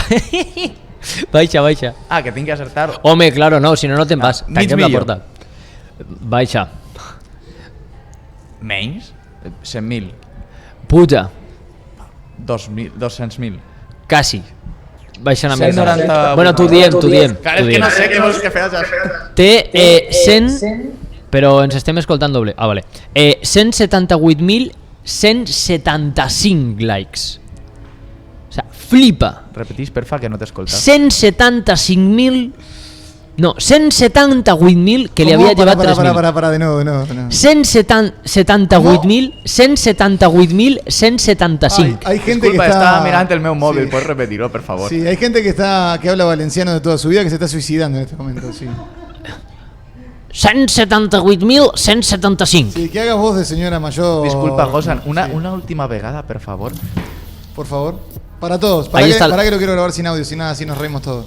[SPEAKER 10] Ah, que tinc que acertar.
[SPEAKER 7] Home, claro, no, si no te'n vas. Tanquem la porta. Baixa.
[SPEAKER 10] Menys? 100.000.
[SPEAKER 7] Puja.
[SPEAKER 10] 200.000.
[SPEAKER 7] Quasi. Baixa una mica.
[SPEAKER 10] 190...
[SPEAKER 7] Bueno, t'ho diem.
[SPEAKER 10] Clar, és que no sé què vols que fes.
[SPEAKER 7] Té 100... Però ens estem escoltant doble. Ah, vale. 178.175 likes. O sea, flipa.
[SPEAKER 10] Repetís, perfa, que no t'escolta.
[SPEAKER 7] 175.000... No, 178.000 que li havia llevat 3.000.
[SPEAKER 8] Para, de nuevo.
[SPEAKER 7] 178.175.
[SPEAKER 8] Hay gente
[SPEAKER 10] Disculpa,
[SPEAKER 8] que
[SPEAKER 10] estaba mirando el meu móvil, ¿puedes repetirlo, por favor?
[SPEAKER 8] Sí, hay gente que habla valenciano de toda su vida que se está suicidando en este momento, sí.
[SPEAKER 7] 178.175.
[SPEAKER 8] Sí, que hagas voz de señora mayor.
[SPEAKER 10] Disculpa, Gosan, una última vegada, por favor.
[SPEAKER 8] Por favor. Para todos. Para que lo quiero grabar sin audio, sin nada, así nos reímos todos.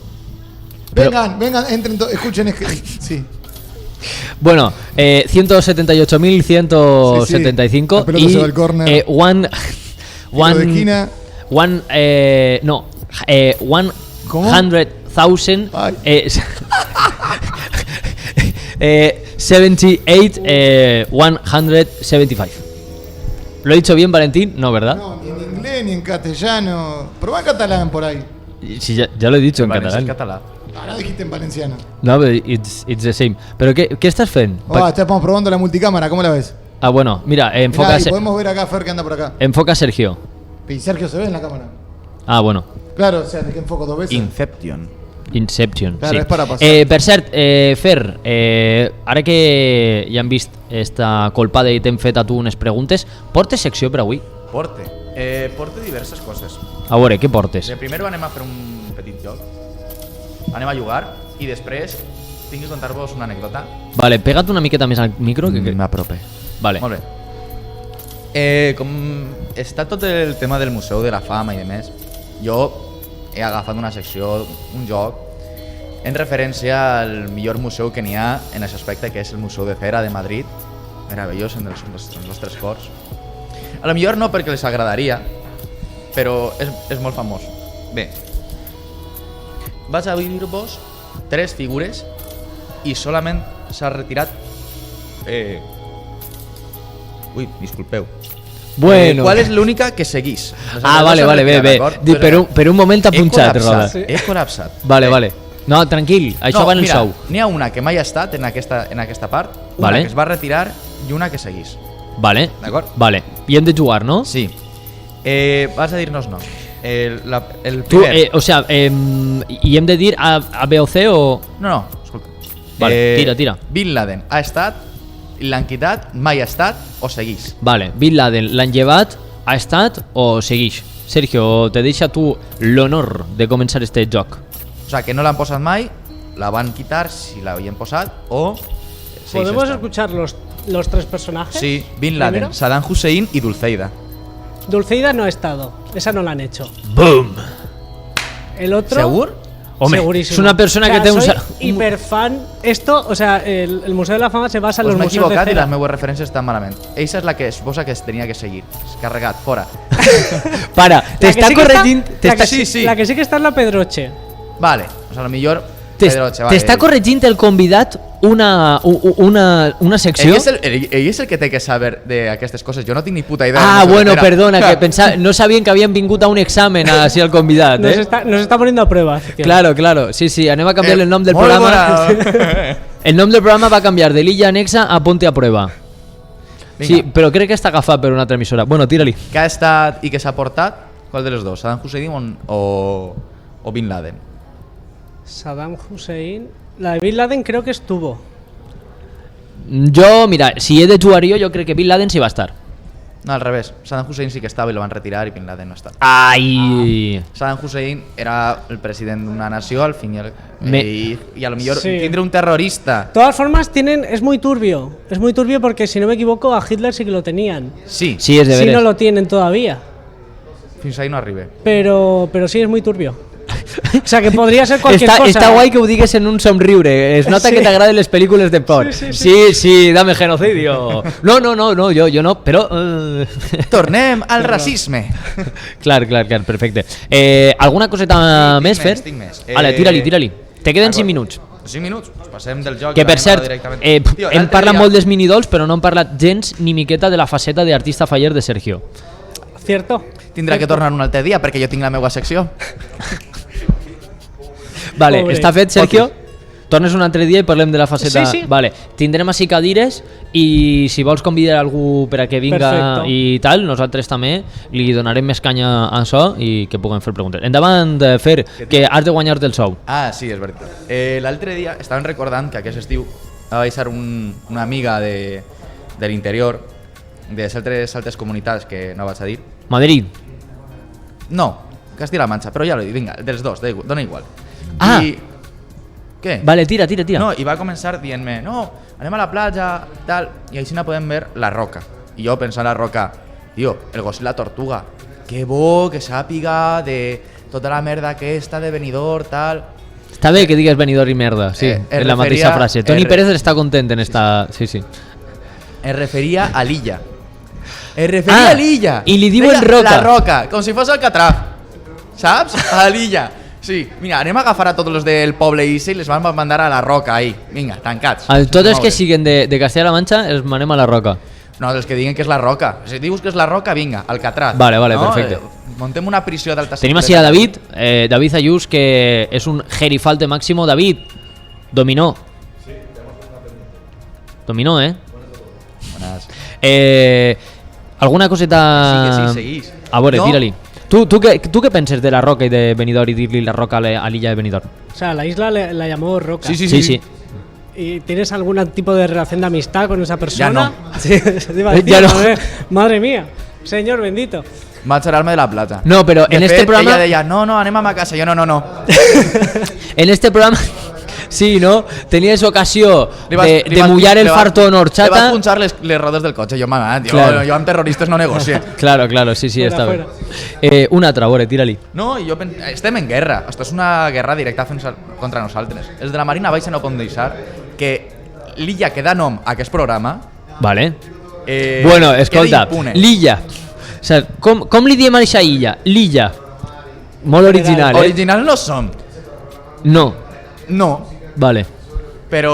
[SPEAKER 8] Vengan, entren todos, escuchen. Sí.
[SPEAKER 7] Bueno, 178.175
[SPEAKER 8] La pelota se va al córner.
[SPEAKER 7] One
[SPEAKER 8] de esquina.
[SPEAKER 7] 100,000 78 175. ¿Lo he dicho bien, Valentín? No, ¿verdad?
[SPEAKER 8] No, ni en inglés ni en castellano. Probá en catalán por ahí.
[SPEAKER 7] Sí, ya lo he dicho en catalán.
[SPEAKER 8] Ahora dijiste en valenciano.
[SPEAKER 7] No, pero it's the same. ¿Pero qué estás haciendo?
[SPEAKER 8] Estamos probando la multicámara, ¿cómo la ves?
[SPEAKER 7] Ah, bueno, mira, enfoca...
[SPEAKER 8] Mirá, podemos ver acá a Fer que anda por acá.
[SPEAKER 7] Enfoca a Sergio.
[SPEAKER 8] Y Sergio se ve en la cámara.
[SPEAKER 7] Ah, bueno.
[SPEAKER 8] Claro, o sea, de que enfoco 2 veces.
[SPEAKER 10] Inception,
[SPEAKER 8] claro,
[SPEAKER 7] sí.
[SPEAKER 8] és per a passar.
[SPEAKER 7] Per cert, Fer, ara que ja hem vist esta colpada i t'hem fet a tu unes preguntes, portes secció per avui?
[SPEAKER 10] Porte diverses coses.
[SPEAKER 7] A veure, què portes?
[SPEAKER 10] De primer anem a fer un petit joc. Anem a jugar i després tinc que contar-vos una anècdota.
[SPEAKER 7] Vale, pega't una miqueta més al micro.
[SPEAKER 10] M'aprope.
[SPEAKER 7] Vale.
[SPEAKER 10] Molt bé. Com està tot el tema del Museu de la Fama i demés, jo he agafat una secció, un joc, en referència al millor museu que n'hi ha en aquest aspecte, que és el Museu de Cera de Madrid. Meravellós, en els nostres cors. A lo millor no perquè les agradaria, però és molt famós. Bé, vaig a dir-vos 3 figures i solament s'ha retirat... Ui, disculpeu.
[SPEAKER 7] Bueno.
[SPEAKER 10] ¿Cuál es l'única que seguís?
[SPEAKER 7] Vale, bé. Per un moment t'ha punxat, Roda.
[SPEAKER 10] He col·lapsat.
[SPEAKER 7] Vale. No, tranquil, això va en el show.
[SPEAKER 10] N'hi ha una que mai ha estat en aquesta part, una que es va retirar i una que seguís.
[SPEAKER 7] Vale.
[SPEAKER 10] D'acord?
[SPEAKER 7] Vale. I hem de jugar, no?
[SPEAKER 10] Sí. Vas a dir-nos noms. El primer...
[SPEAKER 7] O sea, i hem de dir A, B o C o...
[SPEAKER 10] No, escolta.
[SPEAKER 7] Vale, tira.
[SPEAKER 10] Bin Laden ha estat, l'han quitat, mai ha estat o seguís.
[SPEAKER 7] Vale, Bin Laden l'han llevat, ha estat o seguix. Sergio, te deixa tu l'honor de començar este joc.
[SPEAKER 10] O sea, que no l'han posat mai, la van quitar si l'havien posat o...
[SPEAKER 9] ¿Podemos escuchar los 3 personajes?
[SPEAKER 10] Sí, Bin Laden,
[SPEAKER 9] primero.
[SPEAKER 10] Saddam Hussein y Dulceida.
[SPEAKER 9] Dulceida no ha estado, esa no la han hecho.
[SPEAKER 7] ¡Boom!
[SPEAKER 9] El otro...
[SPEAKER 10] ¿Seguro?
[SPEAKER 7] Hombre,
[SPEAKER 9] segurísimo.
[SPEAKER 7] es una persona que té un...
[SPEAKER 9] Soy hiperfan. Esto, o sea, el Museo de la Fama se basa en
[SPEAKER 10] Pues
[SPEAKER 9] los museos de
[SPEAKER 10] m'he equivocat i
[SPEAKER 9] cera.
[SPEAKER 10] les meues referències estan malament. Eixa és la que suposa que es tenia que seguir. És carregat, fora.
[SPEAKER 7] Para, te está corregint...
[SPEAKER 9] La que sí que está es la Pedroche.
[SPEAKER 10] Vale, pues a lo millor
[SPEAKER 7] T'està corregint el convidat una secció?
[SPEAKER 10] Ell és el que té que saber d'aquestes coses. Jo no tinc ni puta idea.
[SPEAKER 7] Ah, bueno, perdona, que no sabien que havien vingut a un examen així al convidat,
[SPEAKER 9] Nos está poniendo a prueba.
[SPEAKER 7] Claro, sí, anem a canviar el nom del programa. El nom del programa va canviar de l'Illa Anexa a Ponte a Prueba. Sí, però crec que està agafat per una altra emissora. Bueno, tira-li.
[SPEAKER 10] Què ha estat i què s'ha portat? Qual de les dos? Saddam Hussein o Bin Laden?
[SPEAKER 9] Saddam Hussein... La de Bin Laden creo que estuvo.
[SPEAKER 7] Jo, mira, si he de jugar jo crec que Bin Laden sí va estar.
[SPEAKER 10] No, al revés. Saddam Hussein sí que estava i lo van retirar i Bin Laden no està.
[SPEAKER 7] Ai!
[SPEAKER 10] Saddam Hussein era el president d'una nació al fin y a lo mejor tindre un terrorista.
[SPEAKER 9] De todas formas, es muy turbio. Es muy turbio porque, si no me equivoco, a Hitler sí que lo tenían.
[SPEAKER 10] Sí.
[SPEAKER 7] Sí, es de veres.
[SPEAKER 9] Sí, no lo tienen todavía.
[SPEAKER 10] Fins ahí no arribe.
[SPEAKER 9] Pero sí es muy turbio. O sea, que podria ser cualquier cosa.
[SPEAKER 7] Està guai que ho digues en un somriure. Es nota que t'agraden les pel·lícules de por. Sí, dame genocidio. No, jo no, però...
[SPEAKER 10] Tornem al racisme.
[SPEAKER 7] Clar, perfecte. Alguna coseta més, Fer?
[SPEAKER 10] Tinc més.
[SPEAKER 7] Vale, tira-li. Te queden 5 minuts.
[SPEAKER 10] 5 minuts? Pues passem del joc.
[SPEAKER 7] Que per cert, hem parlat molt dels minidols, però no hem parlat gens ni miqueta de la faceta d'artista faller de Sergio.
[SPEAKER 9] Cierto.
[SPEAKER 10] Tindrà que tornar un altre dia perquè jo tinc la meva secció.
[SPEAKER 7] Vale, està fet, Sergio? Tornes un altre dia i parlem de la faceta.
[SPEAKER 9] Sí.
[SPEAKER 7] Vale, tindrem així cadires i si vols convidar algú per a que vinga. Perfecto. I tal, nosaltres també li donarem més canya a això i que puguem fer preguntes. Endavant, Fer, que has de guanyar-te el sou.
[SPEAKER 10] Ah, sí, és veritat. L'altre dia estàvem recordant que aquest estiu va baixar una amiga de l'interior, de les altres comunitats que no vaig a dir.
[SPEAKER 7] Madrid.
[SPEAKER 10] No, Castilla-La Manxa, però ja l'he dit, vinga, dels dos, dona igual.
[SPEAKER 7] Ah!
[SPEAKER 10] I... Què?
[SPEAKER 7] Vale, tira.
[SPEAKER 10] No, i va començar dient-me, no, anem a la platja, tal, i així no podem veure la roca. I jo pensant en la roca, tio, el gos i la tortuga, que bo, que sàpiga de tota la merda aquesta de Benidorm, tal...
[SPEAKER 7] Està bé que digues Benidorm i merda, sí, en la mateixa frase. Toni Pérez està content en esta... Sí.
[SPEAKER 10] Es referia a l'illa. A l'illa.
[SPEAKER 7] I li diuen roca.
[SPEAKER 10] La roca, com si fos Alcatraz. Saps? A l'illa. Sí, mira, anem a agafar a tots els del poble i les van mandar a la roca ahí. Vinga, tancats.
[SPEAKER 7] Tots els que siguen de Castilla-La Manxa els manem a la roca.
[SPEAKER 10] No, els que diguen que és la roca. Si dius que és la roca, vinga, Alcatraz.
[SPEAKER 7] Vale, perfecte.
[SPEAKER 10] Montem una prisió d'alta
[SPEAKER 7] seguretat. Tenim així a David, David Ayús, que és un gerifalte máximo. David, dominó. Dominó,
[SPEAKER 10] Buenas.
[SPEAKER 7] Alguna coseta...
[SPEAKER 10] Sí, seguís.
[SPEAKER 7] A veure, tira-li. ¿Tú qué penses de la roca y de Benidorm y dir-li la roca a l'illa de Benidorm?
[SPEAKER 9] O sea, la isla la llamó Roca.
[SPEAKER 7] Sí.
[SPEAKER 9] ¿Y tienes algún tipo de relación de amistad con esa persona?
[SPEAKER 10] Ya no.
[SPEAKER 9] Sí, ya no. Madre mía, señor bendito.
[SPEAKER 10] Vaig a de la plata.
[SPEAKER 7] No, pero en este programa...
[SPEAKER 10] Ella deia, no, anem a ma casa. Jo, no.
[SPEAKER 7] En este programa... Sí, no? Tenies ocasió de mullar el farto en horchata.
[SPEAKER 10] Le vas punxar les rodes del cotxe. Jo amb terroristes no negocio.
[SPEAKER 7] Claro, sí, està bé. Una altra, tira-li.
[SPEAKER 10] No, estem en guerra. Esto és una guerra directa contra nosaltres. Els de la Marina Baixa no poden deixar que l'illa que da nom a aquest programa...
[SPEAKER 7] Vale. Bueno, escolta, l'illa. O sea, com li diem a aquesta illa? L'illa. Molt original,
[SPEAKER 10] Original no som. No.
[SPEAKER 7] Vale.
[SPEAKER 10] Però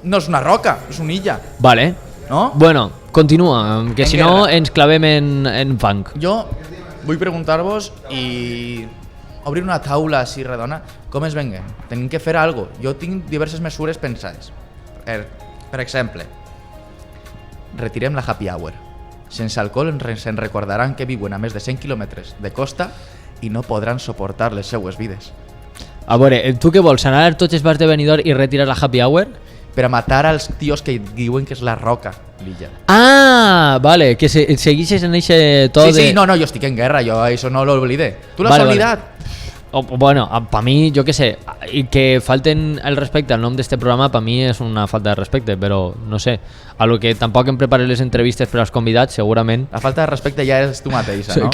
[SPEAKER 10] no és una roca, és una illa.
[SPEAKER 7] Vale.
[SPEAKER 10] No?
[SPEAKER 7] Bueno, continua, que si no ens clavem en fang.
[SPEAKER 10] Jo vull preguntar-vos i obrir una taula així redona. Com es venguen? Tenim que fer alguna cosa. Jo tinc diverses mesures pensades. Per exemple, retirem la happy hour. Sense alcohol se'n recordaran que viuen a més de 100 quilòmetres de costa i no podran suportar les seues vides.
[SPEAKER 7] A veure, tu què vols? Anar a tots els bars de Benidorm i retirar la happy hour?
[SPEAKER 10] Per a matar als tios que diuen que és la roca, l'illa.
[SPEAKER 7] Ah, vale, que seguixes en eixe to de...
[SPEAKER 10] Sí, no, jo estic en guerra, jo això no l'oblidé. Tu l'has oblidat?
[SPEAKER 7] Bueno, pa mi, jo què sé, que falten el respecte al nom d'este programa, pa mi és una falta de respecte, però no sé, a lo que tampoc em prepare les entrevistes per als convidats, segurament...
[SPEAKER 10] La falta de respecte ja és tu mateixa, no?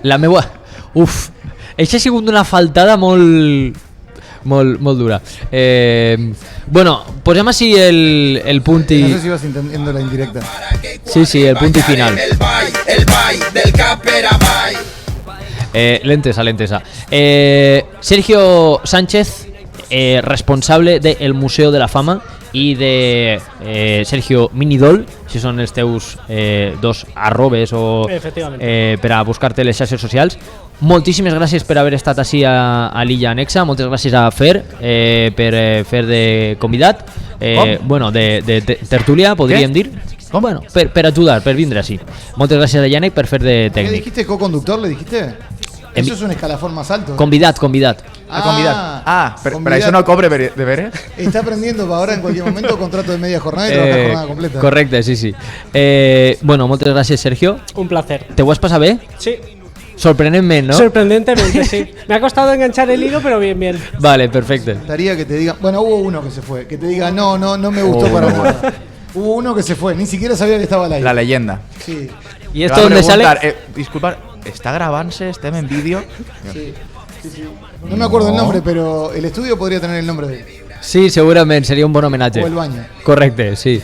[SPEAKER 7] La meua... Uf, això ha sigut una faltada molt dura. Bueno, posem així el punt i...
[SPEAKER 8] No sé si vas entendiendo la indirecta.
[SPEAKER 7] Sí, el punt i final.
[SPEAKER 5] El ball del cap per avall.
[SPEAKER 7] Lentesa. Sergio Sánchez, responsable del Museu de la Fama, i de Sergio Minidol, si són els teus dos arrobes o per a buscar-te les xarxes socials. Moltíssimes gràcies per haver estat així a l'Illa Anexa, moltes gràcies a Fer per fer de convidat, bueno, de tertúlia, podríem dir. Bueno, per ajudar, per vindre així. Moltes gràcies a Yannick per fer de tècnic.
[SPEAKER 8] ¿Qué dijiste? ¿Co-conductor le dijiste? Eso es un escalafón más alto.
[SPEAKER 7] Convidat.
[SPEAKER 10] Convidat. Pero eso no cobre deberes.
[SPEAKER 8] Está aprendiendo para ahora en cualquier momento contrato de media jornada y trabajar jornada completa.
[SPEAKER 7] Correcte, sí. Bueno, moltes gràcies, Sergio.
[SPEAKER 9] Un placer.
[SPEAKER 7] ¿Te ho has pasado bé?
[SPEAKER 9] Sí.
[SPEAKER 7] Sorprendentemente, ¿no?
[SPEAKER 9] Sorprendentemente, sí. Me ha costado enganchar el hilo, pero bien.
[SPEAKER 7] Vale, perfecto.
[SPEAKER 8] Estaría que te diga, bueno, hubo uno que se fue, que te diga, no me gustó para nada. Hubo uno que se fue, ni siquiera sabía que estaba al aire.
[SPEAKER 10] La leyenda.
[SPEAKER 8] Sí.
[SPEAKER 7] ¿Y esto dónde sale?
[SPEAKER 10] Disculpa, ¿está grabándose? ¿Está en vídeo?
[SPEAKER 8] Sí. No me acuerdo el nombre, pero el estudio podría tener el nombre de él.
[SPEAKER 7] Sí, segurament, seria un bon homenatge.
[SPEAKER 8] O el baño.
[SPEAKER 7] Correcte, sí.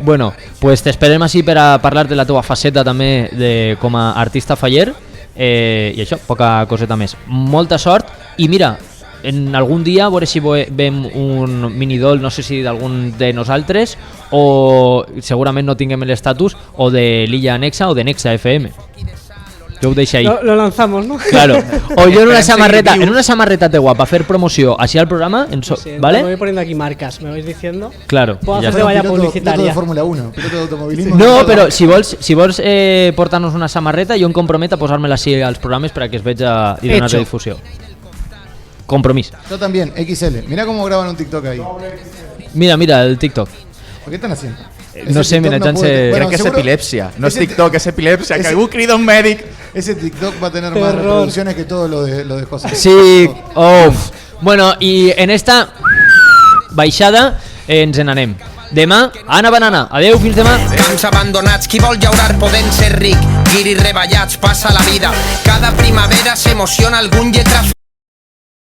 [SPEAKER 7] Bueno, pues t'esperem així per a parlar de la teva faceta també com a artista faller, i això, poca coseta més. Molta sort, i mira, en algun dia a veure si veiem un minidol, no sé si d'algun de nosaltres, o segurament no tinguem l'estatus, o de l'Illa Anexa o de Nexa FM. Jo ho deixo ahí.
[SPEAKER 9] Lo lanzamos, ¿no?
[SPEAKER 7] Claro. O yo en una samarreta de guapa, hacer promoción así al programa,
[SPEAKER 9] Sí,
[SPEAKER 7] ¿vale?
[SPEAKER 9] Me voy poniendo aquí marcas, me vais diciendo.
[SPEAKER 7] Claro.
[SPEAKER 9] Puedo hacer de valla publicitaria.
[SPEAKER 8] Piloto de Fórmula 1, piloto de automovilismo.
[SPEAKER 7] No, però si vols portar-nos una samarreta, jo em comprometo a posar-me-la així als programes per a que es veja i donar-li difusió. Compromís.
[SPEAKER 8] Yo también, XL. Mirá cómo graban un TikTok ahí.
[SPEAKER 7] Mira el TikTok.
[SPEAKER 8] ¿Por qué están haciendo?
[SPEAKER 7] No sé, mira,
[SPEAKER 10] crec que és epilèpsia. No és TikTok, és epilèpsia. Que algú crida un mèdic.
[SPEAKER 8] Ese TikTok va a tener más reproducciones que todo lo de José.
[SPEAKER 7] Sí, bueno, i en esta baixada ens n'anem. Demà, Anna Banana. Adeu, fins demà.
[SPEAKER 5] Camps abandonats, qui vol llaurar podent ser ric. Guiris reballats, passa la vida. Cada primavera s'emociona algun lletra.